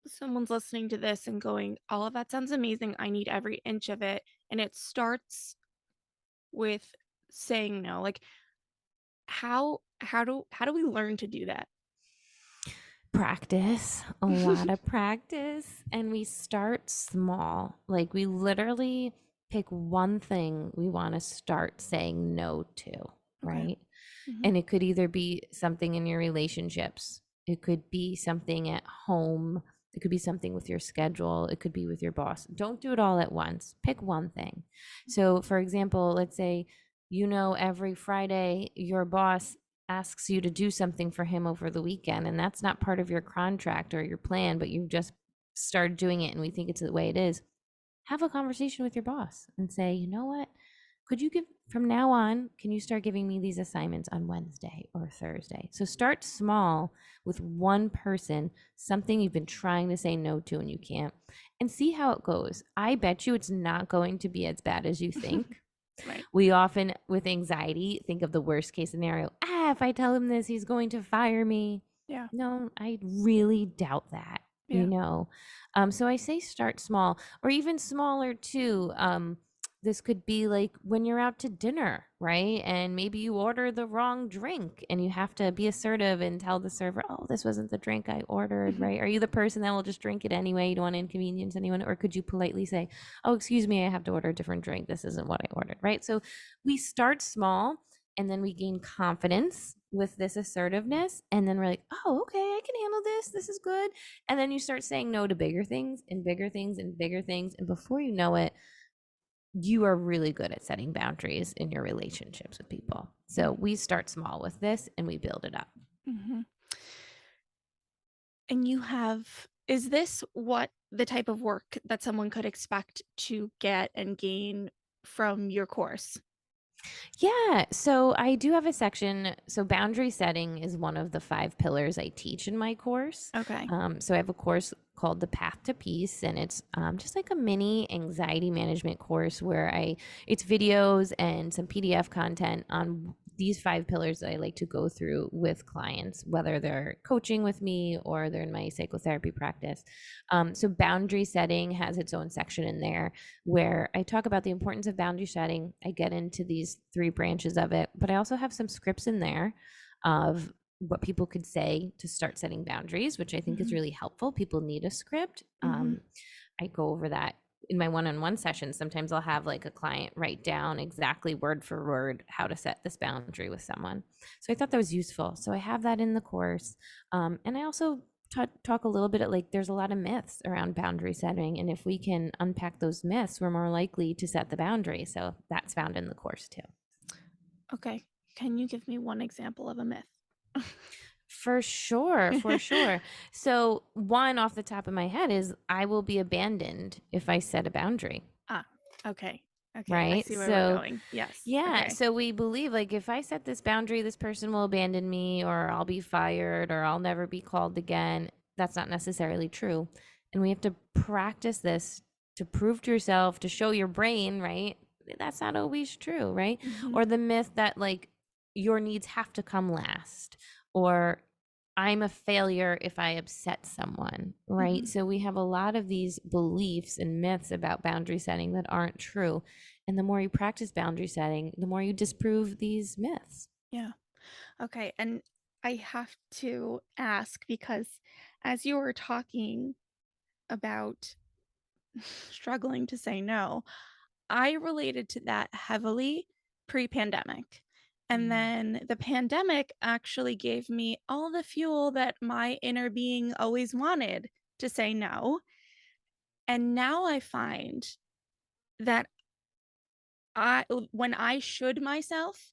someone's listening to this and going, all of that sounds amazing. I need every inch of it. And it starts with saying no. Like, how do we learn to do that? Practice, a lot of practice. And we start small. Like we literally pick one thing we want to start saying no to, Okay. right? Mhm. And it could either be something in your relationships, it could be something at home, it could be something with your schedule, it could be with your boss. Don't do it all at once. Pick one thing. So, for example, let's say, every Friday your boss asks you to do something for him over the weekend, and that's not part of your contract or your plan, but you've just started doing it and we think it's the way it is. Have a conversation with your boss and say, you know what? Could you from now on, can you start giving me these assignments on Wednesday or Thursday? So start small with one person, something you've been trying to say no to and you can't, and see how it goes. I bet you it's not going to be as bad as you think. Right. We often, with anxiety, think of the worst case scenario. If I tell him this, he's going to fire me. Yeah. No, I really doubt that, Yeah. So I say start small, or even smaller too. This could be like when you're out to dinner, right? And maybe you order the wrong drink and you have to be assertive and tell the server, oh, this wasn't the drink I ordered, right? Are you the person that will just drink it anyway? You don't want to inconvenience anyone? Or could you politely say, oh, excuse me, I have to order a different drink. This isn't what I ordered, right? So we start small and then we gain confidence with this assertiveness. And then we're like, oh, okay, I can handle this. This is good. And then you start saying no to bigger things and bigger things and bigger things. And before you know it, you are really good at setting boundaries in your relationships with people. So we start small with this and we build it up. Mm-hmm. And is this what the type of work that someone could expect to get and gain from your course? Yeah. So I do have a section. So boundary setting is one of the 5 pillars I teach in my course. Okay. So I have a course called The Path to Peace, and it's just like a mini anxiety management course where it's videos and some PDF content on these 5 pillars that I like to go through with clients, whether they're coaching with me or they're in my psychotherapy practice. So boundary setting has its own section in there where I talk about the importance of boundary setting. I get into these 3 branches of it, but I also have some scripts in there of what people could say to start setting boundaries, which I think is really helpful. People need a script. I go over that in my one-on-one sessions. Sometimes I'll have like a client write down exactly word for word how to set this boundary with someone. So I thought that was useful. So I have that in the course. And I also talk a little bit at there's a lot of myths around boundary setting. And if we can unpack those myths, we're more likely to set the boundary. So that's found in the course too. Okay. Can you give me one example of a myth? For sure. So one off the top of my head is I will be abandoned if I set a boundary. Okay. Right. I see where we're going. Yes. Yeah. Okay. So we believe if I set this boundary, this person will abandon me, or I'll be fired, or I'll never be called again. That's not necessarily true. And we have to practice this to prove to yourself, to show your brain, right? That's not always true, right? Mm-hmm. Or the myth that your needs have to come last, or I'm a failure if I upset someone, right? So we have a lot of these beliefs and myths about boundary setting that aren't true. And the more you practice boundary setting, the more you disprove these myths. Yeah. Okay. And I have to ask because as you were talking about struggling to say no, I related to that heavily pre-pandemic. And then the pandemic actually gave me all the fuel that my inner being always wanted to say no. And now I find that when I should myself,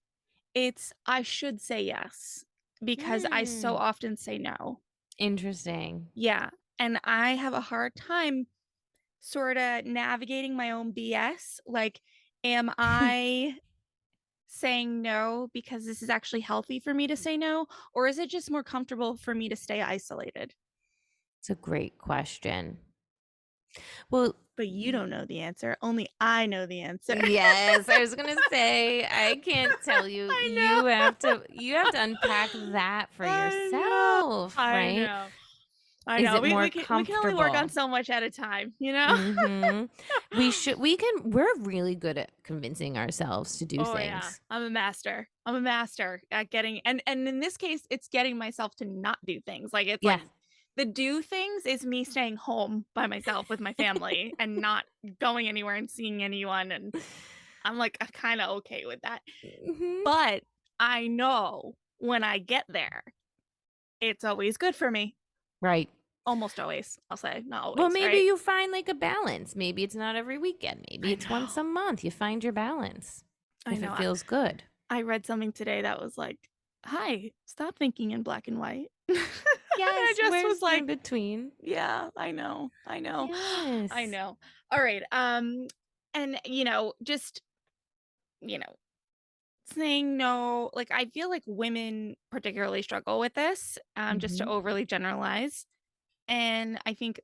I should say yes because I so often say no. Interesting. Yeah. And I have a hard time sort of navigating my own BS. Am I saying no because this is actually healthy for me to say no? Or is it just more comfortable for me to stay isolated? It's a great question. Well, but you don't know the answer. Only I know the answer. Yes, I was gonna say I can't tell you. You have to unpack that for yourself, right? I know. Is it more we can only work on comfortable? so much at a time, you know? We're really good at convincing ourselves to do Oh yeah, things. I'm a master. I'm a master at getting, and in this case, it's getting myself to not do things. Like it's Yeah. like the do things is me staying home by myself with my family and not going anywhere and seeing anyone. And I'm like, I'm kind of okay with that. Mhm. But I know when I get there, it's always good for me. Right. Almost always, I'll say, not Well, always, maybe right? you find like a balance. Maybe it's not every weekend. Maybe I it's once a know. month. You find your balance I if know. it feels good. I read something today that was like, "Hi, stop thinking in black and white." I Yes, just was where's the in like, between? "Yeah, I know. I know. I Yes. know." All right. And just, you know, saying no, like I feel like women particularly struggle with this, just to Hmm. overly generalize. And I think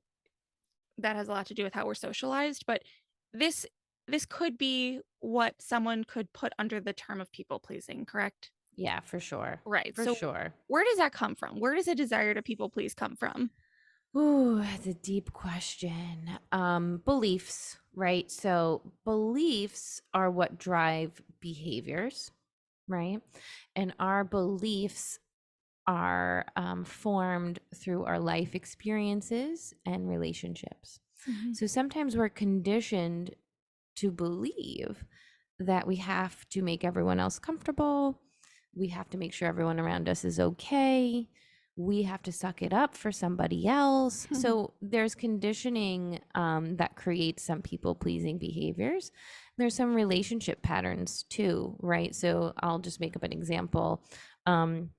that has a lot to do with how we're socialized, but this this could be what someone could put under the term of people pleasing, correct? Yeah, for sure. Right. For So sure. where does that come from? Where does a desire to people please come from? Ooh, that's a deep question. Beliefs, right? So beliefs are what drive behaviors, right? And our beliefs are formed through our life experiences and relationships. Mhm. So sometimes we're conditioned to believe that we have to make everyone else comfortable. We have to make sure everyone around us is okay. We have to suck it up for somebody else. So there's conditioning that creates some people pleasing behaviors. There's some relationship patterns too, right? So I'll just make up an example. Um,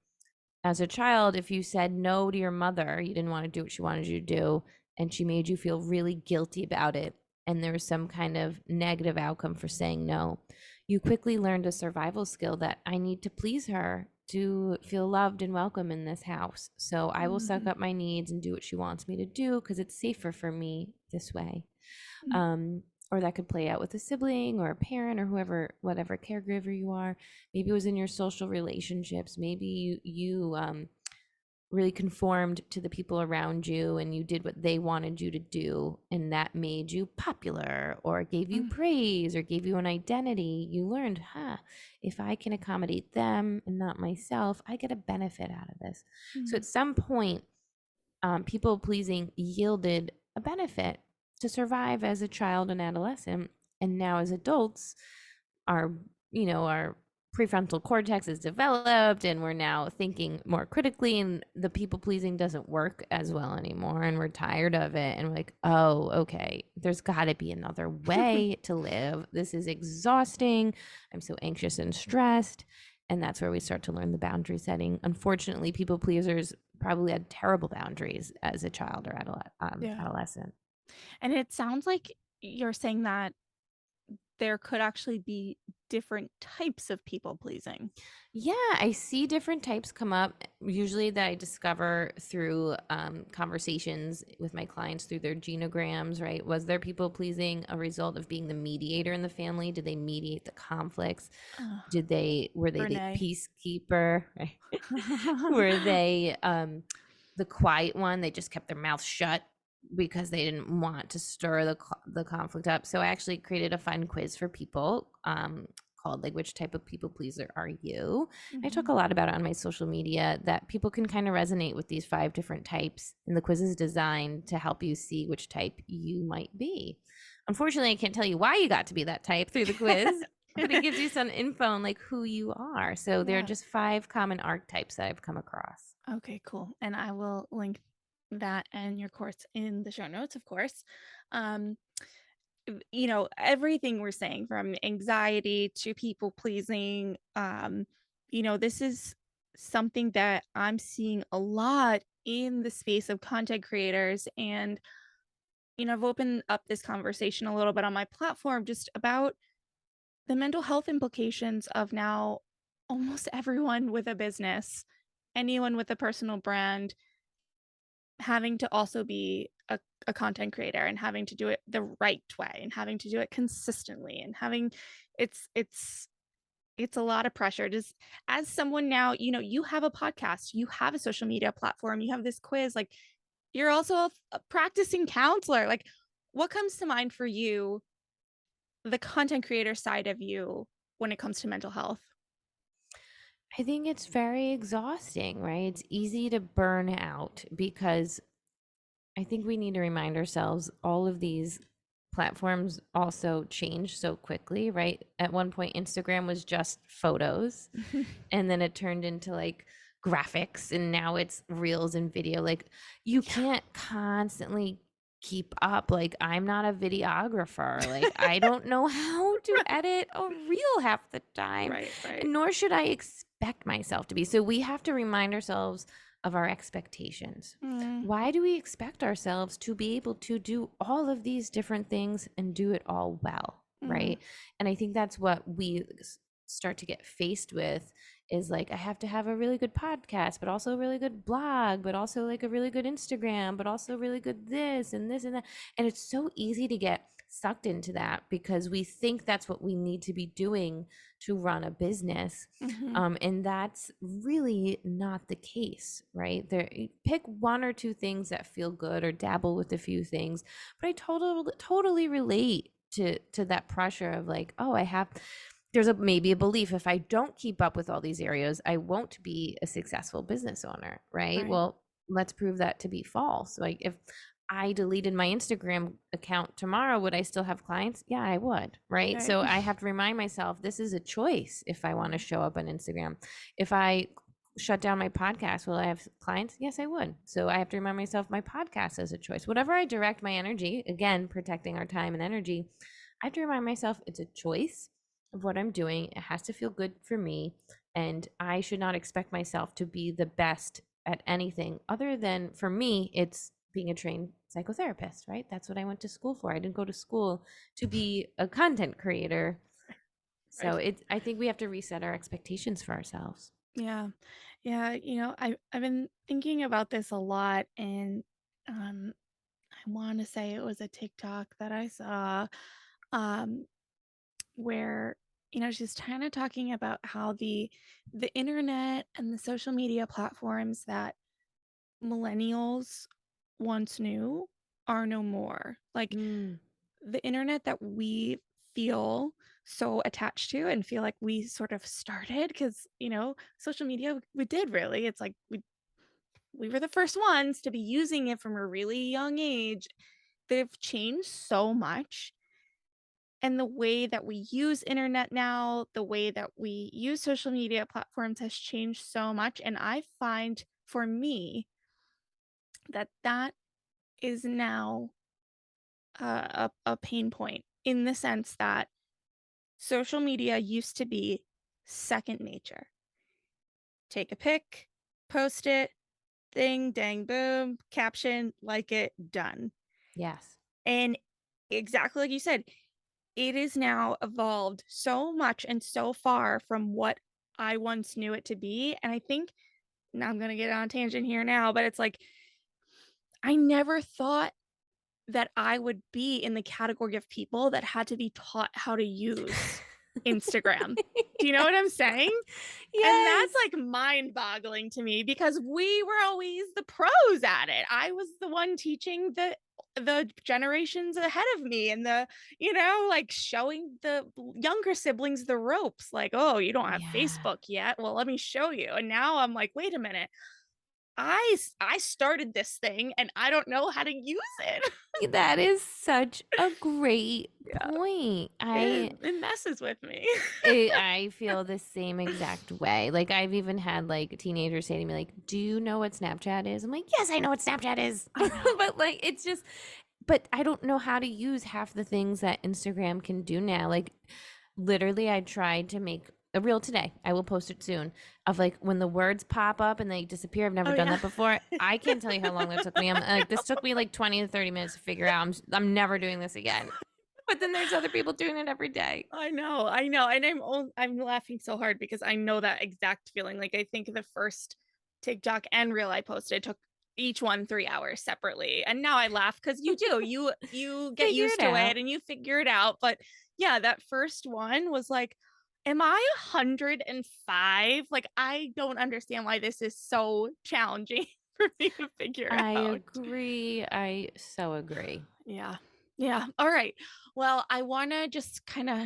as a child, if you said no to your mother, you didn't want to do what she wanted you to do, and she made you feel really guilty about it, and there was some kind of negative outcome for saying no, you quickly learned a survival skill that I need to please her to feel loved and welcome in this house. So I will suck Mhm. up my needs and do what she wants me to do because it's safer for me this way. Mm. um, or that could play out with a sibling or a parent or whoever, whatever caregiver you are. Maybe it was in your social relationships. Maybe you really conformed to the people around you and you did what they wanted you to do, and that made you popular or gave you Mm. praise or gave you an identity. You learned, if I can accommodate them and not myself, I get a benefit out of this. So Mm. at some point, people pleasing yielded a benefit to survive as a child and adolescent. And now as adults, our, our prefrontal cortex is developed and we're now thinking more critically, and the people pleasing doesn't work as well anymore. And we're tired of it. And we're like, oh, okay, there's got to be another way to live. This is exhausting. I'm so anxious and stressed. And that's where we start to learn the boundary setting. Unfortunately, people pleasers probably had terrible boundaries as a child or Yeah. adolescent. And it sounds like you're saying that there could actually be different types of people pleasing. Yeah, I see different types come up, usually that I discover through conversations with my clients through their genograms, right? Was their people pleasing a result of being the mediator in the family? Did they mediate the conflicts? Uh, Were they the Renee. peacekeeper? Right? Were they the quiet one? They just kept their mouth shut because they didn't want to stir the conflict up. So I actually created a fun quiz for people called like, which type of people pleaser are you? I talk a Mhm. lot about it on my social media that people can kind of resonate with these 5 different types, and the quiz is designed to help you see which type you might be. Unfortunately, I can't tell you why you got to be that type through the quiz, but it gives you some info on like who you are. So there are Yeah. just 5 common archetypes that I've come across. Okay, cool. And I will link that and your course in the show notes, of course. Um, everything we're saying from anxiety to people pleasing, this is something that I'm seeing a lot in the space of content creators. And, I've opened up this conversation a little bit on my platform just about the mental health implications of now almost everyone with a business, anyone with a personal brand, having to also be a content creator and having to do it the right way and having to do it consistently and having it's it's a lot of pressure. Just as someone now, you have a podcast, you have a social media platform, you have this quiz, like you're also a practicing counselor. Like what comes to mind for you the content creator side of you when it comes to mental health? I think it's very exhausting, right? It's easy to burn out because I think we need to remind ourselves all of these platforms also change so quickly, right? At one point, Instagram was just photos, and then it turned into like graphics, and now it's reels and video. Like, you can't constantly keep up. Like, I'm not a videographer. Like, I don't know how to edit a reel half the time, Right, right. and nor should I expect myself to be. So we have to remind ourselves of our expectations. Mm, Why do we expect ourselves to be able to do all of these different things and do it all well, mm, right? And I think that's what we start to get faced with, is like, I have to have a really good podcast, but also a really good blog, but also like a really good Instagram, but also really good this and this and that. And it's so easy to get sucked into that because we think that's what we need to be doing to run a business. mhm. And that's really not the case, right? There, pick one or two things that feel good or dabble with a few things. But I totally relate to that pressure of like, oh, there's maybe a belief, if I don't keep up with all these areas, I won't be a successful business owner, right? Right. Well, let's prove that to be false. Like, if I deleted my Instagram account tomorrow, would I still have clients? Yeah, I would, right? Right. So I have to remind myself this is a choice if I want to show up on Instagram. If I shut down my podcast, will I have clients? Yes, I would. So I have to remind myself my podcast is a choice. Whatever I direct my energy, again, protecting our time and energy, I have to remind myself it's a choice of what I'm doing. It has to feel good for me. And I should not expect myself to be the best at anything other than, for me, it's being a trained psychotherapist, right? That's what I went to school for. I didn't go to school to be a content creator. So Right. I think we have to reset our expectations for ourselves. Yeah. Yeah. I've been thinking about this a lot, and um, I want to say it was a TikTok that I saw, um, where she's kind of talking about how the internet and the social media platforms that millennials once knew are no more. Like, Mm, the internet that we feel so attached to and feel like we sort of started, because social media, we did really. It's like we were the first ones to be using it from a really young age. They've changed so much, and the way that we use internet now, the way that we use social media platforms has changed so much, and I find, for me, that is now a pain point, in the sense that social media used to be second nature. Take a pic, post it, ding, dang, boom, caption, like it, done. yes. And exactly like you said, it is now evolved so much and so far from what I once knew it to be. And I think, now I'm going to get on a tangent here now, but it's like, I never thought that I would be in the category of people that had to be taught how to use Instagram. Do you know what I'm saying? And Yes. that's like mind-boggling to me, because we were always the pros at it. I was the one teaching the generations ahead of me, and like showing the younger siblings the ropes, like, oh, you don't have Yeah. Facebook yet, well, let me show you. And now I'm like, wait a minute, I started this thing and I don't know how to use it. That is such a great Yeah, point. it messes with me. I feel the same exact way. Like, I've even had like teenagers say to me, like, "Do you know what Snapchat is?" I'm like, "Yes, I know what Snapchat is." I know. But like, it's just, but I don't know how to use half the things that Instagram can do now. Like, literally, I tried to make a reel today. I will post it soon, of like when the words pop up and they disappear. I've never Oh done yeah. that before. I can't tell you how long that took me. I'm like, this took me like 20 to 30 minutes to figure out. I'm never doing this again. But then there's other people doing it every day. I know, and I'm laughing so hard because I know that exact feeling. Like, I think the first TikTok and reel I posted took each one 3 hours separately, and now I laugh because you get Figure used it to it out. and you figure it out. But yeah, that first one was like, am I 105? Like, I don't understand why this is so challenging for me to figure I out. agree. I so agree. Yeah. Yeah. All right. Well, I want to just kind of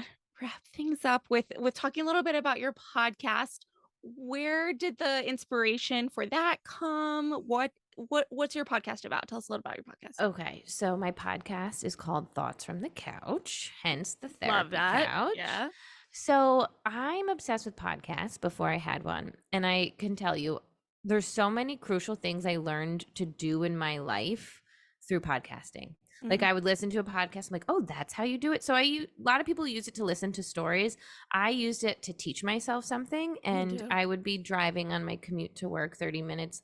wrap things up with talking a little bit about your podcast. Where did the inspiration for that come? What's your podcast about? Tell us a little about your podcast. Okay, so my podcast is called Thoughts from the Couch, hence the Love therapy that. couch. Yeah. So I'm obsessed with podcasts before I had one. And I can tell you, there's so many crucial things I learned to do in my life through podcasting. Like I would listen to a podcast, I'm like, oh, that's how you do it. So a lot of people use it to listen to stories. I used it to teach myself something, and do. I would be driving on my commute to work 30 minutes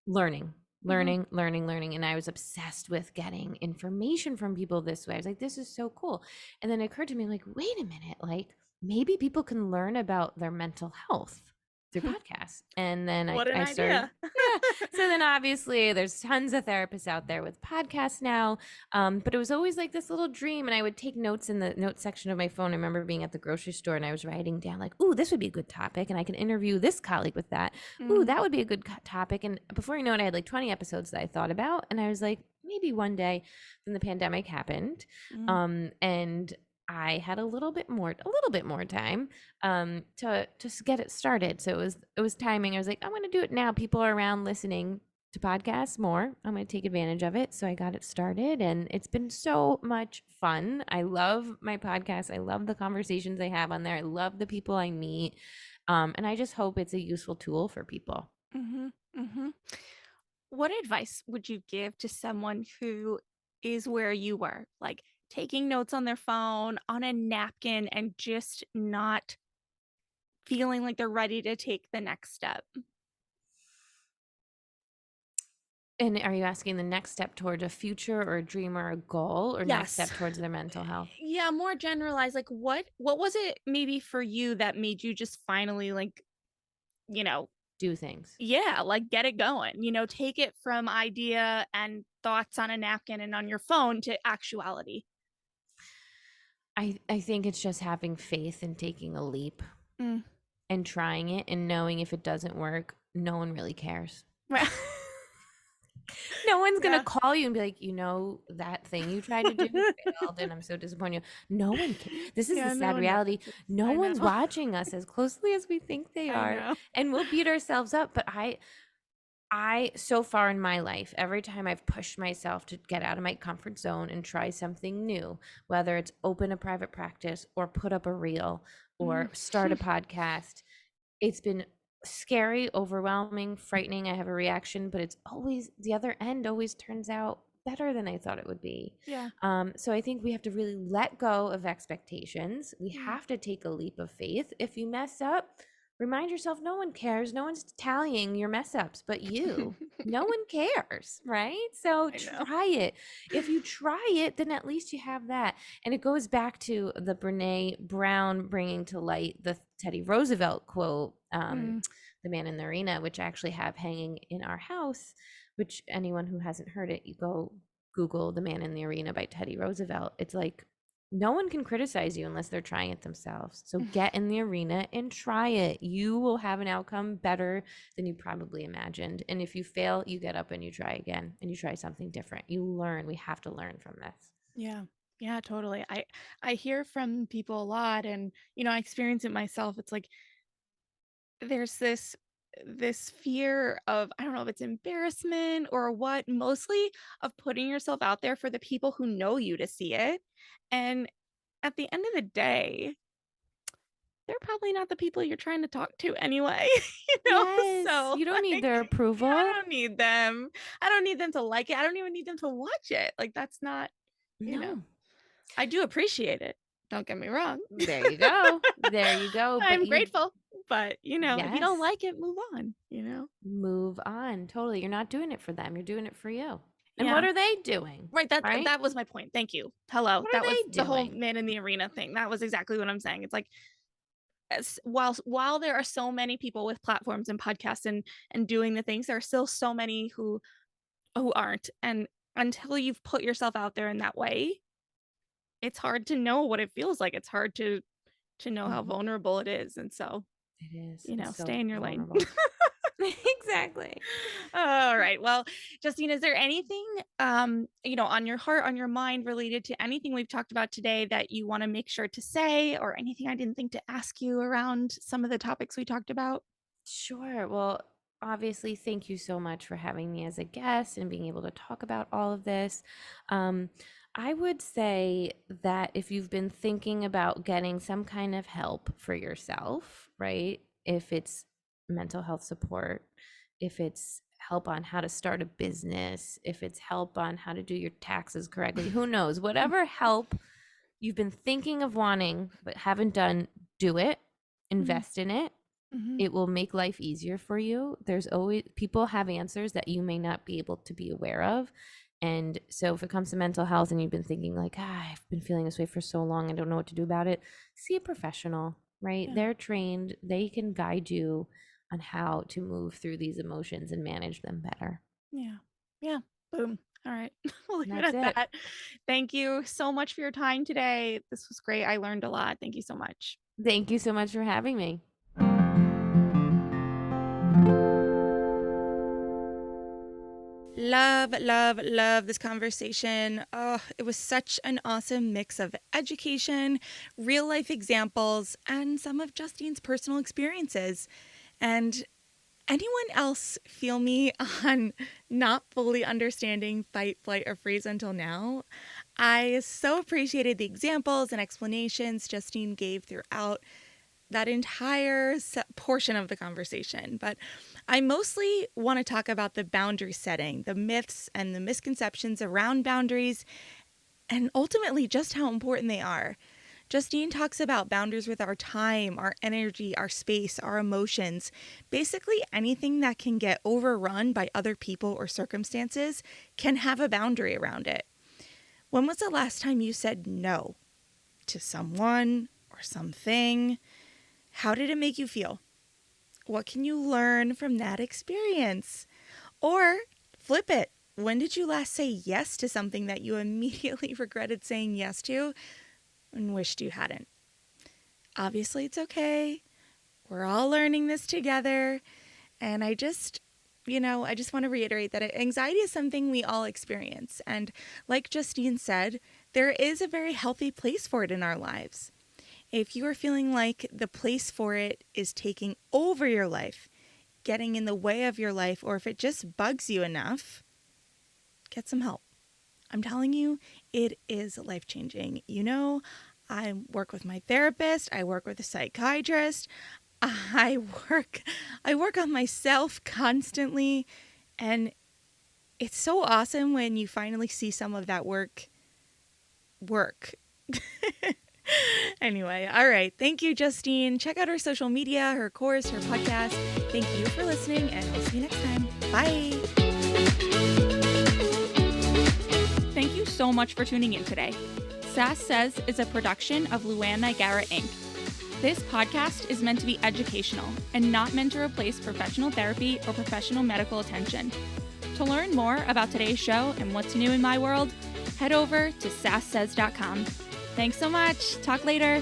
learning. And I was obsessed with getting information from people this way. I was like, this is so cool. And then it occurred to me, like, wait a minute, like maybe people can learn about their mental health through podcasts. And then What an I started idea. so then obviously there's tons of therapists out there with podcasts now, but it was always like this little dream, and I would take notes in the notes section of my phone. I remember being at the grocery store and I was writing down like, ooh, this would be a good topic, and I can interview this colleague with that. Ooh, that would be a good topic. And before you know it, I had like 20 episodes that I thought about, and I was like, maybe one day. Then the pandemic happened, and I had a little bit more time to just get it started. So it was timing. I was like, I'm going to do it now. People are around listening to podcasts more. I'm going to take advantage of it. So I got it started, and it's been so much fun. I love my podcast. I love the conversations I have on there. I love the people I meet. And I just hope it's a useful tool for people. What advice would you give to someone who is where you were, like taking notes on their phone, on a napkin, and just not feeling like they're ready to take the next step? And are you asking the next step towards a future or a dream or a goal, or next step Yes. towards their mental health? Yeah, more generalized. Like what was it maybe for you that made you just finally like, you know, Do things. yeah, like get it going, take it from idea and thoughts on a napkin and on your phone to actuality. I think it's just having faith and taking a leap Mm. and trying it and knowing if it doesn't work, no one really cares. Right. No one's going to Yeah. call you and be like, that thing you tried to do failed, and I'm so disappointed. No one cares. This is Yeah, the no sad one reality. knows. No I one's know. watching us as closely as we think they I are. know. And we'll beat ourselves up. But I so far in my life, every time I've pushed myself to get out of my comfort zone and try something new, whether it's open a private practice or put up a reel or start a podcast, it's been scary, overwhelming, frightening. I have a reaction, but it's always the other end always turns out better than I thought it would be. Yeah. So I think we have to really let go of expectations. We have to take a leap of faith. If you mess up, remind yourself no one cares. No one's tallying your mess ups but you. No one cares, right? So try it. If you try it, then at least you have that. And it goes back to the Brene Brown bringing to light the Teddy Roosevelt quote, the man in the arena, which I actually have hanging in our house, which anyone who hasn't heard it, you go Google The Man in the Arena by Teddy Roosevelt. It's like, no one can criticize you unless they're trying it themselves. So get in the arena and try it. You will have an outcome better than you probably imagined. And if you fail, you get up and you try again, and you try something different. You learn. We have to learn from this. Yeah. Yeah, totally. I hear from people a lot, and I experience it myself. It's like there's this fear of, I don't know if it's embarrassment or what, mostly of putting yourself out there for the people who know you to see it. And at the end of the day, they're probably not the people you're trying to talk to anyway, Yes, So you don't need like, their approval. I don't need them. I don't need them to like it. I don't even need them to watch it. Like that's not, No. I do appreciate it. Don't get me wrong. There you go. There you go. But I'm grateful. But if you don't Yes. like it, move on, Move on. Totally. You're not doing it for them. You're doing it for you. And Yeah. what are they doing? Right. That was my point. Thank you. Hello. What That are was they the whole doing? man in the arena thing. That was exactly what I'm saying. It's like, while there are so many people with platforms and podcasts and doing the things, there are still so many who aren't. And until you've put yourself out there in that way, it's hard to know what it feels like. It's hard to know how vulnerable it is. And so, It is. stay in your vulnerable. lane. Exactly. All right. Well, Justine, is there anything, on your heart, on your mind related to anything we've talked about today that you want to make sure to say, or anything I didn't think to ask you around some of the topics we talked about? Sure. Well, obviously, thank you so much for having me as a guest and being able to talk about all of this. Um, I would say that if you've been thinking about getting some kind of help for yourself, right? If it's mental health support, if it's help on how to start a business, if it's help on how to do your taxes correctly, who knows? Whatever help you've been thinking of wanting but haven't done, do it, invest in it. Mm-hmm. It will make life easier for you. There's always people have answers that you may not be able to be aware of. And so if it comes to mental health and you've been thinking like, I've been feeling this way for so long, I don't know what to do about it, see a professional, right? Yeah. They're trained, they can guide you on how to move through these emotions and manage them better. Yeah. Yeah. Boom. All right. We'll leave it That's at it. that. Thank you so much for your time today. This was great. I learned a lot. Thank you so much. Thank you so much for having me. Love, love, love this conversation. Oh, it was such an awesome mix of education, real life examples, and some of Justine's personal experiences. And anyone else feel me on not fully understanding fight, flight, or freeze until now? I so appreciated the examples and explanations Justine gave throughout that entire portion of the conversation. But I mostly want to talk about the boundary setting, the myths and the misconceptions around boundaries, and ultimately just how important they are. Justine talks about boundaries with our time, our energy, our space, our emotions. Basically, anything that can get overrun by other people or circumstances can have a boundary around it. When was the last time you said no to someone or something? How did it make you feel? What can you learn from that experience? Or flip it. When did you last say yes to something that you immediately regretted saying yes to and wished you hadn't? Obviously, it's okay. We're all learning this together. And I just want to reiterate that anxiety is something we all experience. And like Justine said, there is a very healthy place for it in our lives. If you are feeling like the place for it is taking over your life, getting in the way of your life, or if it just bugs you enough, get some help. I'm telling you, it is life-changing. I work with my therapist, I work with a psychiatrist, I work on myself constantly, and it's so awesome when you finally see some of that work. Anyway, all right. Thank you, Justine. Check out her social media, her course, her podcast. Thank you for listening, and we'll see you next time. Bye. Thank you so much for tuning in today. Sass Says is a production of Luann Garrett, Inc. This podcast is meant to be educational and not meant to replace professional therapy or professional medical attention. To learn more about today's show and what's new in my world, head over to sasssays.com. Thanks so much. Talk later.